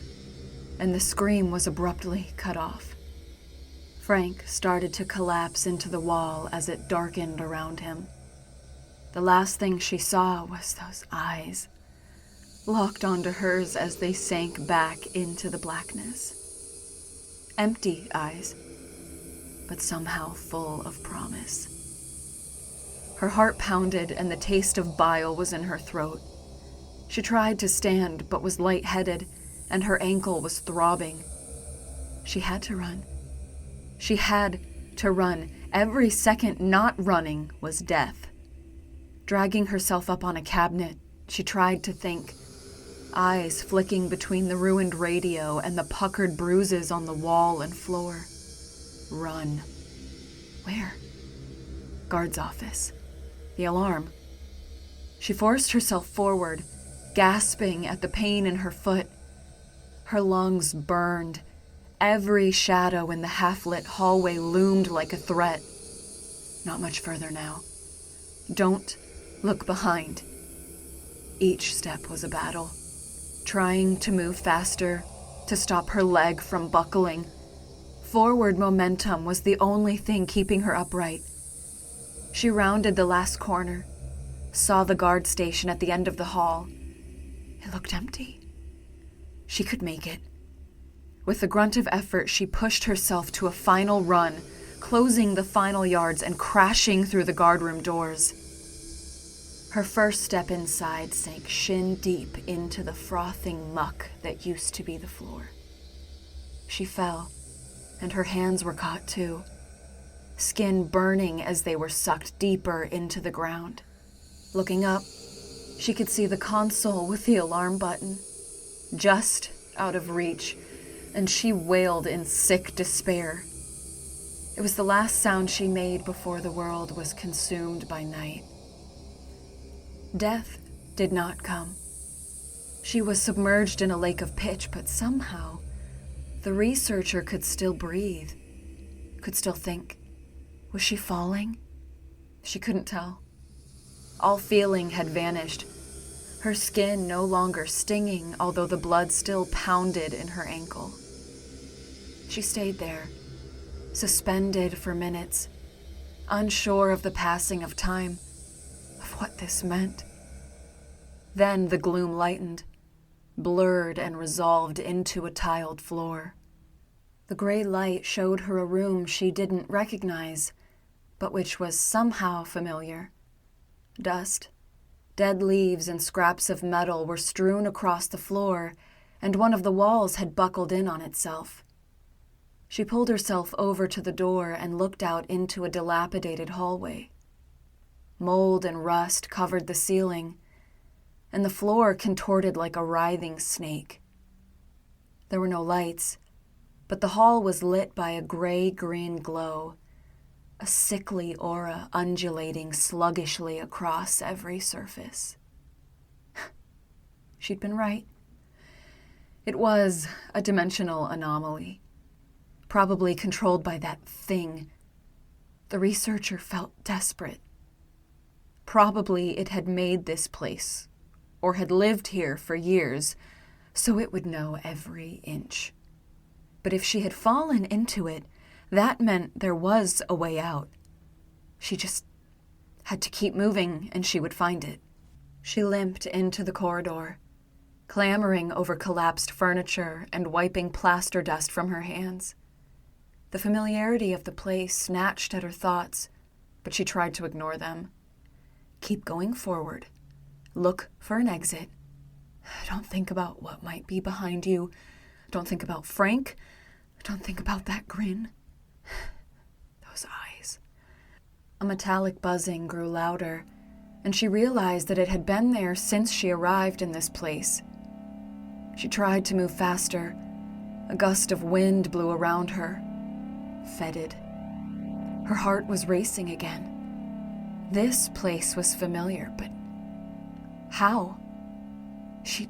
and the scream was abruptly cut off. Frank started to collapse into the wall as it darkened around him. The last thing she saw was those eyes, locked onto hers as they sank back into the blackness. Empty eyes, but somehow full of promise. Her heart pounded and the taste of bile was in her throat. She tried to stand but was lightheaded, and her ankle was throbbing. She had to run. She had to run. Every second not running was death. Dragging herself up on a cabinet, she tried to think, eyes flicking between the ruined radio and the puckered bruises on the wall and floor. Run. Where? Guard's office. The alarm. She forced herself forward, gasping at the pain in her foot. Her lungs burned. Every shadow in the half-lit hallway loomed like a threat. Not much further now. Don't look behind. Each step was a battle. Trying to move faster, to stop her leg from buckling. Forward momentum was the only thing keeping her upright. She rounded the last corner, saw the guard station at the end of the hall. It looked empty. She could make it. With a grunt of effort, she pushed herself to a final run, closing the final yards and crashing through the guardroom doors. Her first step inside sank shin deep into the frothing muck that used to be the floor. She fell, and her hands were caught too, skin burning as they were sucked deeper into the ground. Looking up, she could see the console with the alarm button, just out of reach, and she wailed in sick despair. It was the last sound she made before the world was consumed by night. Death did not come. She was submerged in a lake of pitch, but somehow the researcher could still breathe, could still think. Was she falling? She couldn't tell. All feeling had vanished, her skin no longer stinging, although the blood still pounded in her ankle. She stayed there, suspended for minutes, unsure of the passing of time, of what this meant. Then the gloom lightened, blurred and resolved into a tiled floor. The gray light showed her a room she didn't recognize, but which was somehow familiar. Dust, dead leaves, and scraps of metal were strewn across the floor, and one of the walls had buckled in on itself. She pulled herself over to the door and looked out into a dilapidated hallway. Mold and rust covered the ceiling, and the floor contorted like a writhing snake. There were no lights, but the hall was lit by a gray-green glow, a sickly aura undulating sluggishly across every surface. She'd been right. It was a dimensional anomaly, probably controlled by that thing. The researcher felt desperate. Probably it had made this place, or had lived here for years, so it would know every inch. But if she had fallen into it, that meant there was a way out. She just had to keep moving and she would find it. She limped into the corridor, clambering over collapsed furniture and wiping plaster dust from her hands. The familiarity of the place snatched at her thoughts, but she tried to ignore them. Keep going forward. Look for an exit. Don't think about what might be behind you. Don't think about Frank. Don't think about that grin. Those eyes. A metallic buzzing grew louder, and she realized that it had been there since she arrived in this place. She tried to move faster. A gust of wind blew around her. Fetid. Her heart was racing again. This place was familiar, but how? She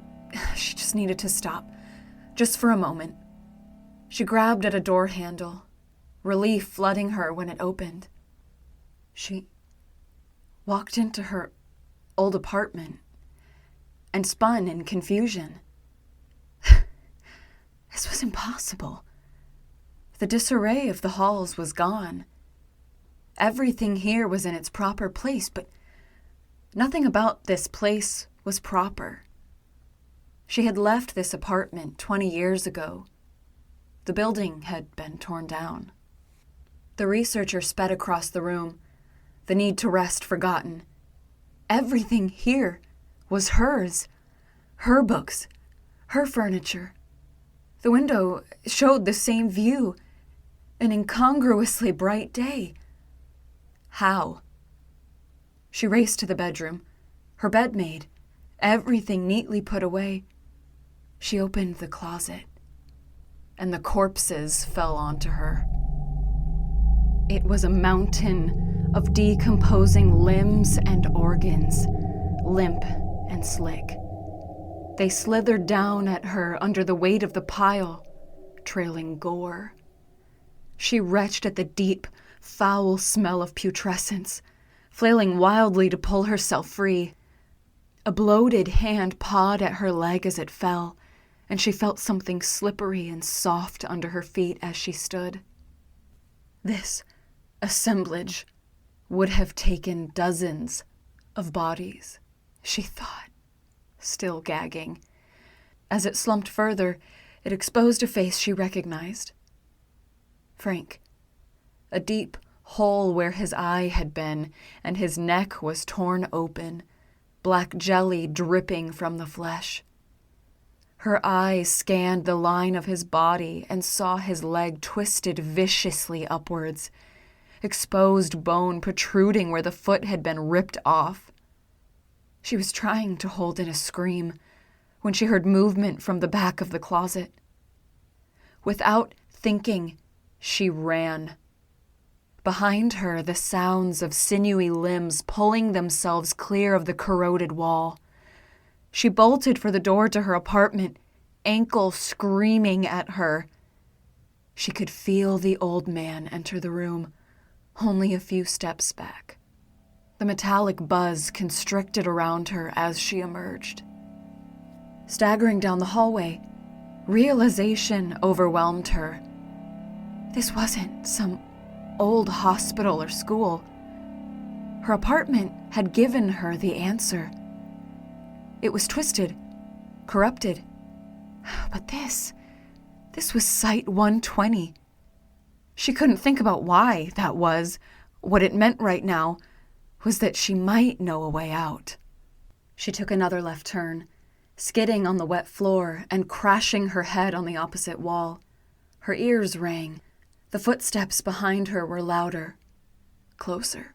just needed to stop, just for a moment. She grabbed at a door handle, relief flooding her when it opened. She walked into her old apartment and spun in confusion. This was impossible. The disarray of the halls was gone. Everything here was in its proper place, but nothing about this place was proper. She had left this apartment 20 years ago. The building had been torn down. The researcher sped across the room, the need to rest forgotten. Everything here was hers. Her books, her furniture. The window showed the same view, an incongruously bright day. How? She raced to the bedroom, her bed made, everything neatly put away. She opened the closet, and the corpses fell onto her. It was a mountain of decomposing limbs and organs, limp and slick. They slithered down at her under the weight of the pile, trailing gore. She retched at the deep, foul smell of putrescence, flailing wildly to pull herself free. A bloated hand pawed at her leg as it fell, and she felt something slippery and soft under her feet as she stood. This assemblage would have taken dozens of bodies, she thought, still gagging. As it slumped further, it exposed a face she recognized. Frank. A deep hole where his eye had been, and his neck was torn open, black jelly dripping from the flesh. Her eyes scanned the line of his body and saw his leg twisted viciously upwards, exposed bone protruding where the foot had been ripped off. She was trying to hold in a scream when she heard movement from the back of the closet. Without thinking, she ran. Behind her, the sounds of sinewy limbs pulling themselves clear of the corroded wall. She bolted for the door to her apartment, ankle screaming at her. She could feel the old man enter the room, only a few steps back. The metallic buzz constricted around her as she emerged. Staggering down the hallway, realization overwhelmed her. This wasn't some old hospital or school. Her apartment had given her the answer. It was twisted, corrupted. But this was Site 120. She couldn't think about why that was. What it meant right now was that she might know a way out. She took another left turn, skidding on the wet floor and crashing her head on the opposite wall. Her ears rang. The footsteps behind her were louder, closer.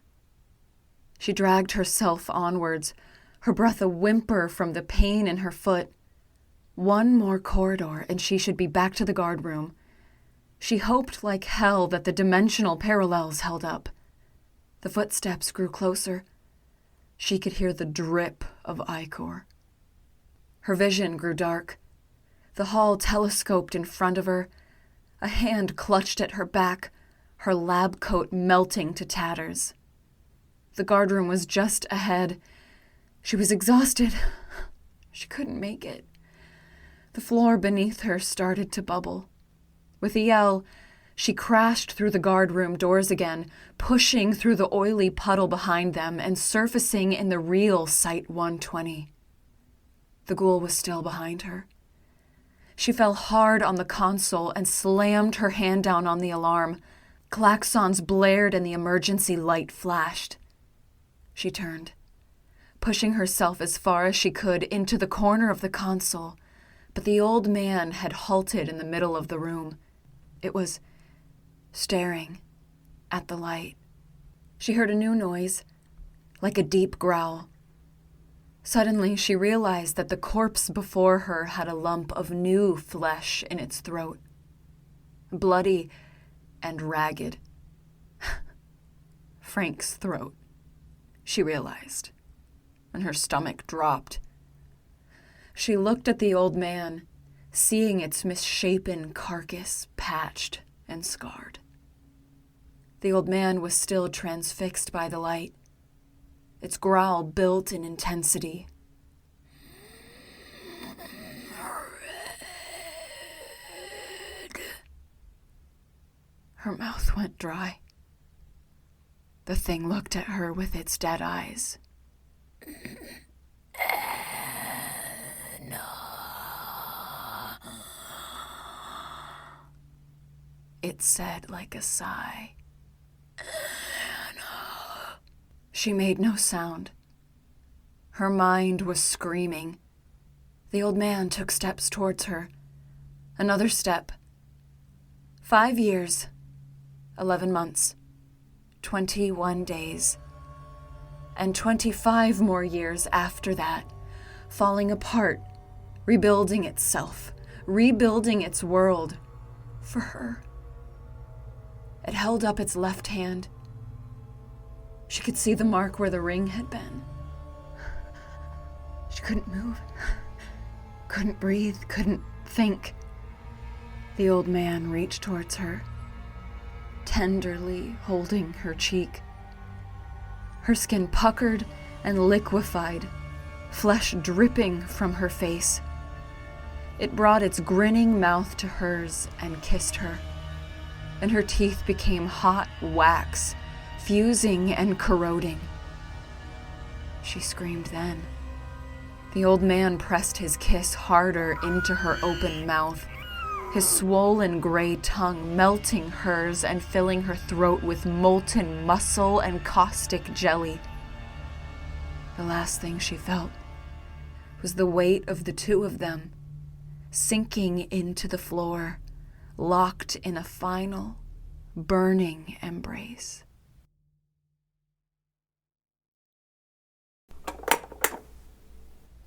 She dragged herself onwards, her breath a whimper from the pain in her foot. One more corridor and she should be back to the guard room. She hoped like hell that the dimensional parallels held up. The footsteps grew closer. She could hear the drip of ichor. Her vision grew dark. The hall telescoped in front of her. A hand clutched at her back, her lab coat melting to tatters. The guardroom was just ahead. She was exhausted. She couldn't make it. The floor beneath her started to bubble. With a yell, she crashed through the guardroom doors again, pushing through the oily puddle behind them and surfacing in the real Site-120. The ghoul was still behind her. She fell hard on the console and slammed her hand down on the alarm. Klaxons blared and the emergency light flashed. She turned, pushing herself as far as she could into the corner of the console, but the old man had halted in the middle of the room. It was staring at the light. She heard a new noise, like a deep growl. Suddenly, she realized that the corpse before her had a lump of new flesh in its throat, bloody and ragged. Frank's throat, she realized, and her stomach dropped. She looked at the old man, seeing its misshapen carcass patched and scarred. The old man was still transfixed by the light. Its growl built in intensity. Her mouth went dry. The thing looked at her with its dead eyes. It said like a sigh. She made no sound. Her mind was screaming. The old man took steps towards her. Another step. 5 years, 11 months, 21 days, and 25 more years after that, falling apart, rebuilding itself, rebuilding its world for her. It held up its left hand. She could see the mark where the ring had been. She couldn't move, couldn't breathe, couldn't think. The old man reached towards her, tenderly holding her cheek. Her skin puckered and liquefied, flesh dripping from her face. It brought its grinning mouth to hers and kissed her, and her teeth became hot wax, fusing and corroding. She screamed then. The old man pressed his kiss harder into her open mouth, his swollen gray tongue melting hers and filling her throat with molten muscle and caustic jelly. The last thing she felt was the weight of the two of them, sinking into the floor, locked in a final, burning embrace.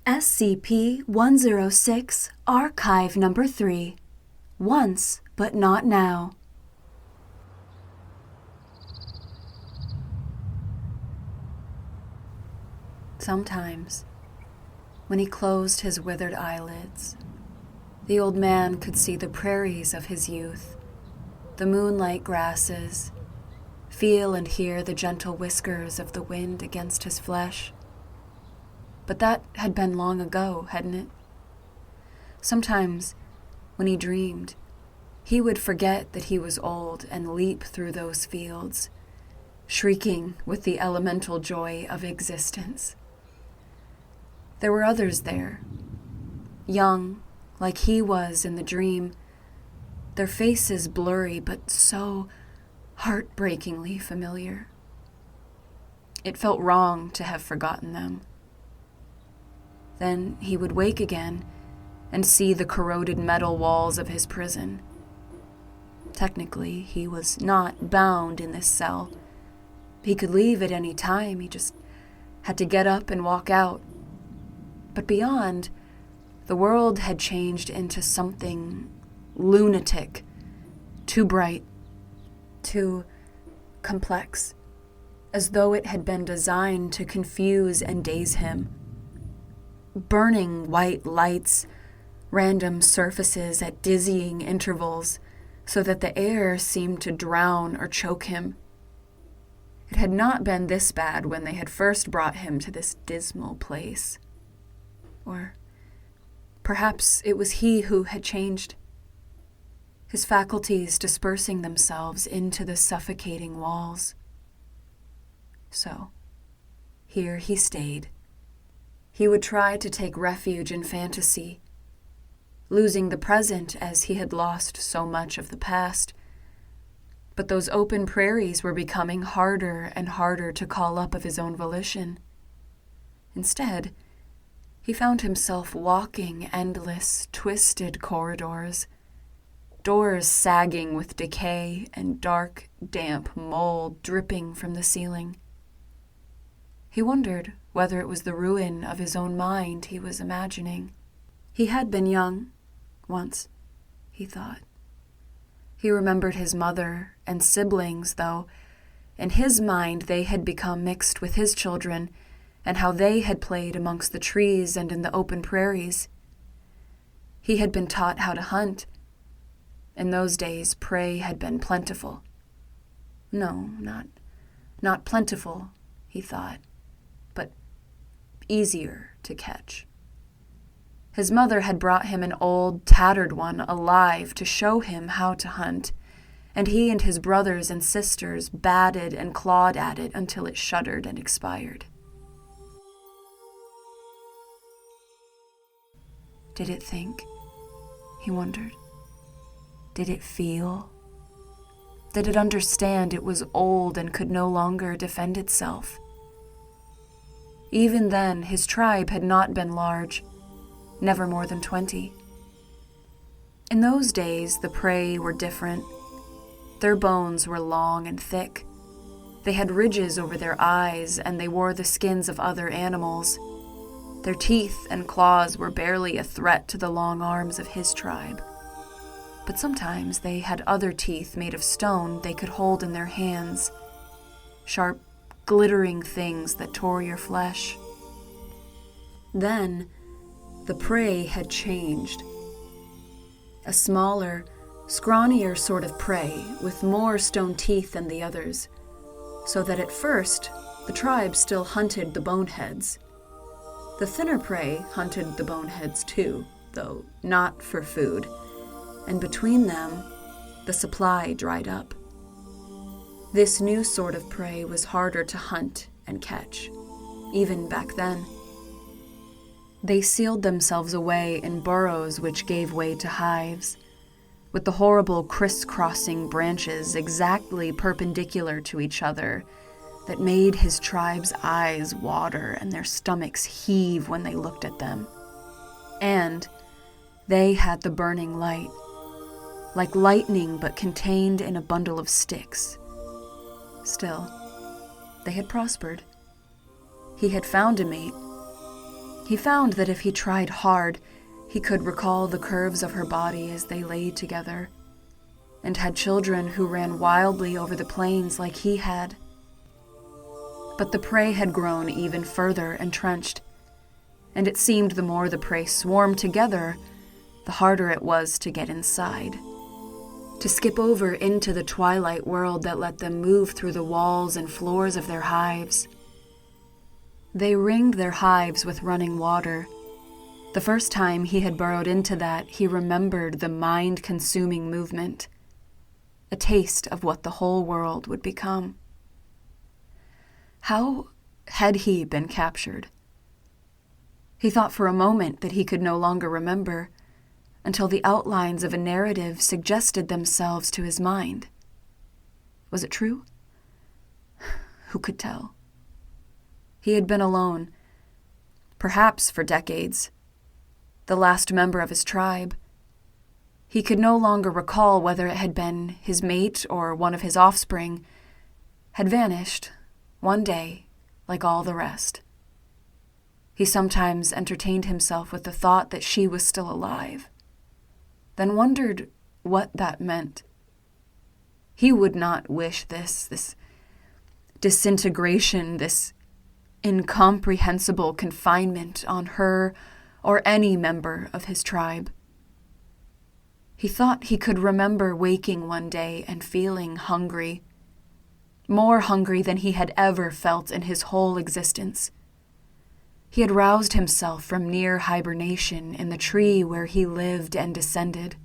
SCP-106, Archive Number 3. Once, but not now. Sometimes, when he closed his withered eyelids, the old man could see the prairies of his youth, the moonlight grasses, feel and hear the gentle whiskers of the wind against his flesh. But that had been long ago, hadn't it? Sometimes, when he dreamed, he would forget that he was old and leap through those fields, shrieking with the elemental joy of existence. There were others there, young, like he was in the dream, their faces blurry but so heartbreakingly familiar. It felt wrong to have forgotten them. Then he would wake again and see the corroded metal walls of his prison. Technically, he was not bound in this cell. He could leave at any time, he just had to get up and walk out. But beyond, the world had changed into something lunatic, too bright, too complex, as though it had been designed to confuse and daze him. Burning white lights, random surfaces at dizzying intervals, so that the air seemed to drown or choke him. It had not been this bad when they had first brought him to this dismal place. Or perhaps it was he who had changed, his faculties dispersing themselves into the suffocating walls. So, here he stayed. He would try to take refuge in fantasy, losing the present as he had lost so much of the past. But those open prairies were becoming harder and harder to call up of his own volition. Instead, he found himself walking endless, twisted corridors, doors sagging with decay and dark, damp mold dripping from the ceiling. He wondered whether it was the ruin of his own mind he was imagining. He had been young once, he thought. He remembered his mother and siblings, though. In his mind they had become mixed with his children, and how they had played amongst the trees and in the open prairies. He had been taught how to hunt. In those days, prey had been plentiful. No, not plentiful, he thought, but easier to catch. His mother had brought him an old, tattered one alive to show him how to hunt, and he and his brothers and sisters batted and clawed at it until it shuddered and expired. Did it think? He wondered. Did it feel? Did it understand it was old and could no longer defend itself? Even then, his tribe had not been large, never more than 20. In those days, the prey were different. Their bones were long and thick. They had ridges over their eyes, and they wore the skins of other animals. Their teeth and claws were barely a threat to the long arms of his tribe. But sometimes they had other teeth made of stone they could hold in their hands, sharp, glittering things that tore your flesh. Then, the prey had changed. A smaller, scrawnier sort of prey with more stone teeth than the others, so that at first the tribe still hunted the boneheads. The thinner prey hunted the boneheads too, though not for food, and between them, the supply dried up. This new sort of prey was harder to hunt and catch, even back then. They sealed themselves away in burrows which gave way to hives, with the horrible crisscrossing branches exactly perpendicular to each other that made his tribe's eyes water and their stomachs heave when they looked at them. And they had the burning light, like lightning but contained in a bundle of sticks. Still, they had prospered. He had found a mate. He found that if he tried hard, he could recall the curves of her body as they lay together, and had children who ran wildly over the plains like he had. But the prey had grown even further entrenched, and it seemed the more the prey swarmed together, the harder it was to get inside, to skip over into the twilight world that let them move through the walls and floors of their hives. They ringed their hives with running water. The first time he had burrowed into that, he remembered the mind-consuming movement, a taste of what the whole world would become. How had he been captured? He thought for a moment that he could no longer remember, until the outlines of a narrative suggested themselves to his mind. Was it true? Who could tell? He had been alone, perhaps for decades, the last member of his tribe. He could no longer recall whether it had been his mate or one of his offspring, had vanished one day like all the rest. He sometimes entertained himself with the thought that she was still alive, then wondered what that meant. He would not wish this disintegration, this incomprehensible confinement on her or any member of his tribe. He thought he could remember waking one day and feeling hungry, more hungry than he had ever felt in his whole existence. He had roused himself from near hibernation in the tree where he lived and descended.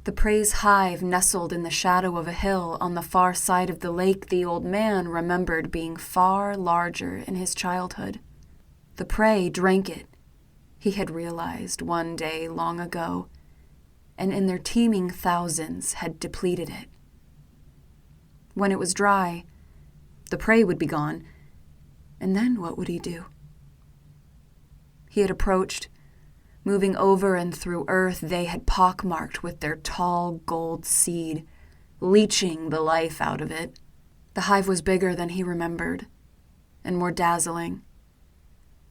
The prey's hive nestled in the shadow of a hill on the far side of the lake the old man remembered being far larger in his childhood. The prey drank it, he had realized one day long ago, and in their teeming thousands had depleted it. When it was dry, the prey would be gone, and then what would he do? He had approached, moving over and through earth they had pockmarked with their tall gold seed, leeching the life out of it. The hive was bigger than he remembered, and more dazzling.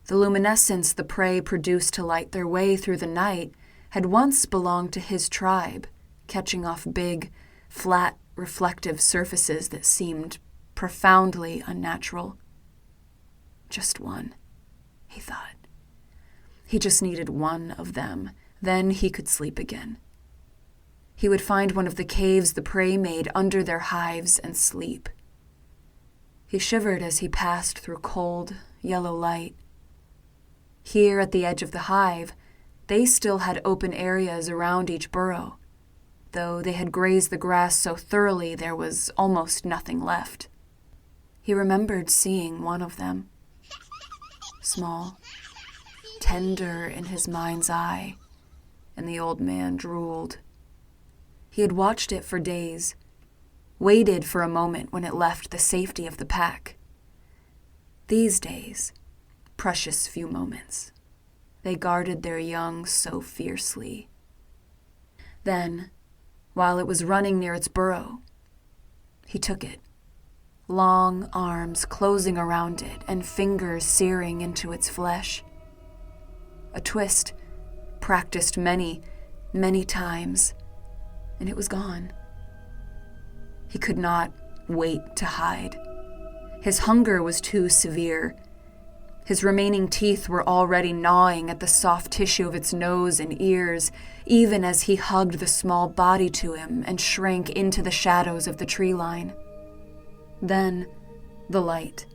The luminescence the prey produced to light their way through the night had once belonged to his tribe, catching off big, flat, reflective surfaces that seemed profoundly unnatural. Just one, he thought. He just needed one of them, then he could sleep again. He would find one of the caves the prey made under their hives and sleep. He shivered as he passed through cold, yellow light. Here at the edge of the hive, they still had open areas around each burrow, though they had grazed the grass so thoroughly there was almost nothing left. He remembered seeing one of them, small, tender in his mind's eye, and the old man drooled. He had watched it for days, waited for a moment when it left the safety of the pack. These days, precious few moments, they guarded their young so fiercely. Then, while it was running near its burrow, he took it, long arms closing around it and fingers searing into its flesh. A twist, practiced many, many times, and it was gone. He could not wait to hide. His hunger was too severe. His remaining teeth were already gnawing at the soft tissue of its nose and ears, even as he hugged the small body to him and shrank into the shadows of the tree line. Then the light.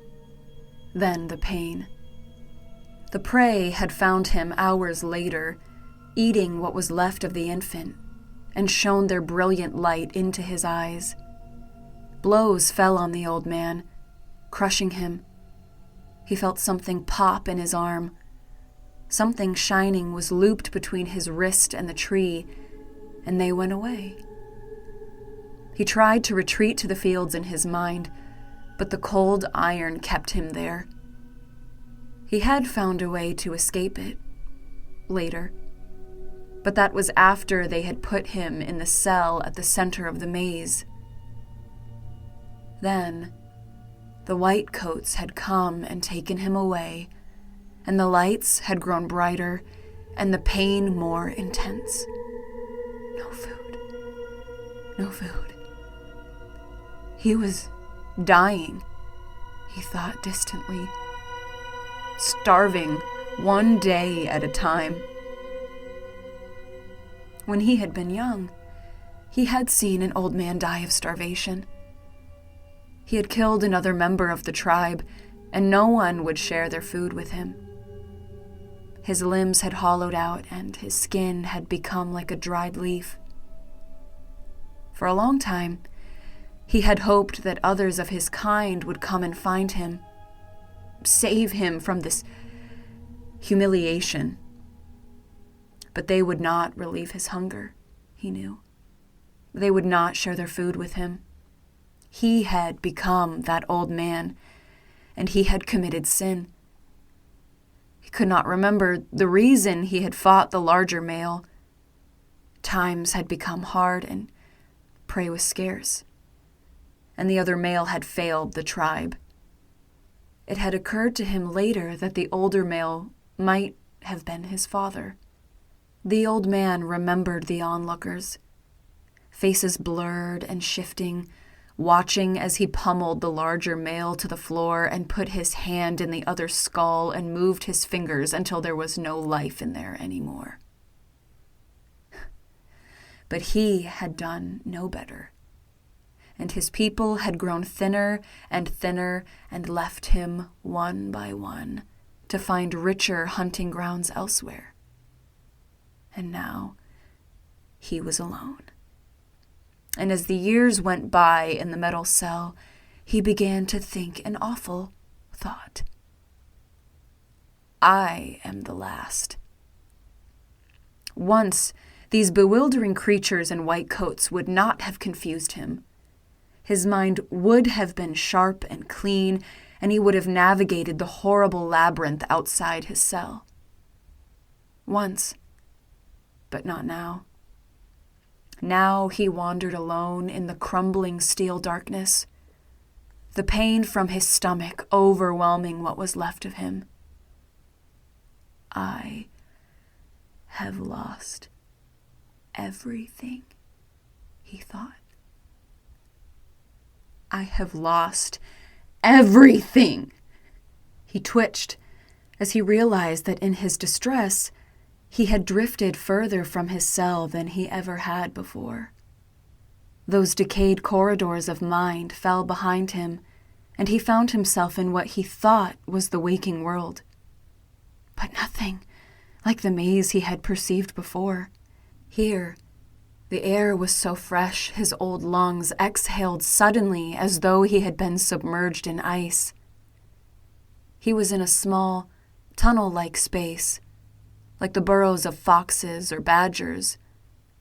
Then the pain. The prey had found him hours later, eating what was left of the infant, and shone their brilliant light into his eyes. Blows fell on the old man, crushing him. He felt something pop in his arm. Something shining was looped between his wrist and the tree, and they went away. He tried to retreat to the fields in his mind, but the cold iron kept him there. He had found a way to escape it, later, but that was after they had put him in the cell at the center of the maze. Then, the white coats had come and taken him away, and the lights had grown brighter, and the pain more intense. No food. No food. He was dying, he thought distantly. Starving, one day at a time. When he had been young, he had seen an old man die of starvation. He had killed another member of the tribe, and no one would share their food with him. His limbs had hollowed out, and his skin had become like a dried leaf. For a long time, he had hoped that others of his kind would come and find him, save him from this humiliation. But they would not relieve his hunger, he knew. They would not share their food with him. He had become that old man, and he had committed sin. He could not remember the reason he had fought the larger male. Times had become hard, and prey was scarce, and the other male had failed the tribe. It had occurred to him later that the older male might have been his father. The old man remembered the onlookers, faces blurred and shifting, watching as he pummeled the larger male to the floor and put his hand in the other's skull and moved his fingers until there was no life in there anymore. But he had done no better, and his people had grown thinner and left him one by one to find richer hunting grounds elsewhere. And now he was alone. And as the years went by in the metal cell, he began to think an awful thought. I am the last. Once, these bewildering creatures in white coats would not have confused him. His mind would have been sharp and clean, and he would have navigated the horrible labyrinth outside his cell. Once, but not now. Now he wandered alone in the crumbling steel darkness, the pain from his stomach overwhelming what was left of him. I have lost everything, he thought. I have lost everything. He twitched as he realized that in his distress, he had drifted further from his cell than he ever had before. Those decayed corridors of mind fell behind him, and he found himself in what he thought was the waking world. But nothing like the maze he had perceived before. Here, the air was so fresh his old lungs exhaled suddenly as though he had been submerged in ice. He was in a small, tunnel-like space, like the burrows of foxes or badgers,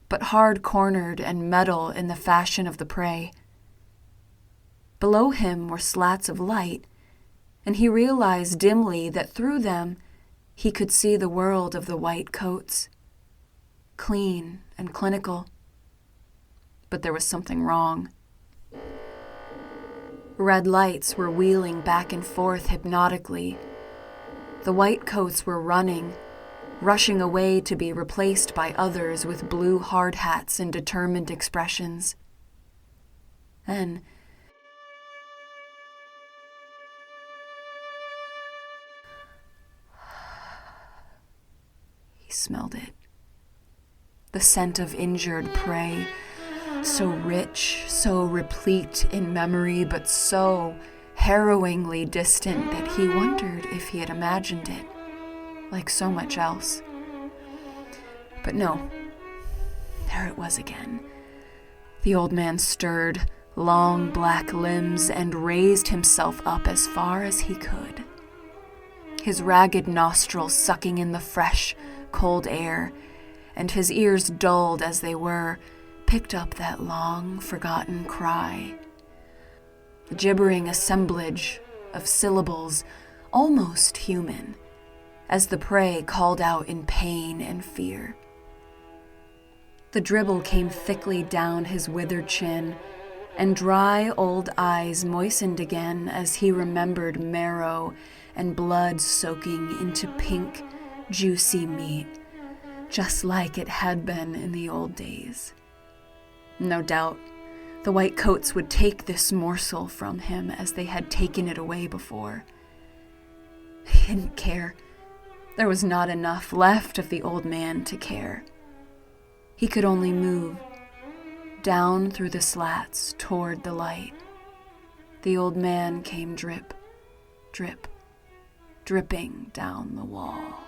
but hard-cornered and metal in the fashion of the prey. Below him were slats of light, and he realized dimly that through them he could see the world of the white coats, clean and clinical. But there was something wrong. Red lights were wheeling back and forth hypnotically. The white coats were running, rushing away to be replaced by others with blue hard hats and determined expressions. Then, he smelled it. The scent of injured prey, so rich, so replete in memory, but so harrowingly distant that he wondered if he had imagined it, like so much else. But no, there it was again. The old man stirred long black limbs and raised himself up as far as he could. His ragged nostrils sucking in the fresh, cold air, and his ears dulled as they were, picked up that long, forgotten cry. The gibbering assemblage of syllables, almost human, as the prey called out in pain and fear. The dribble came thickly down his withered chin, and dry old eyes moistened again as he remembered marrow and blood soaking into pink, juicy meat, just like it had been in the old days. No doubt, the white coats would take this morsel from him as they had taken it away before. He didn't care. There was not enough left of the old man to care. He could only move, down through the slats toward the light. The old man came drip, drip, dripping down the wall.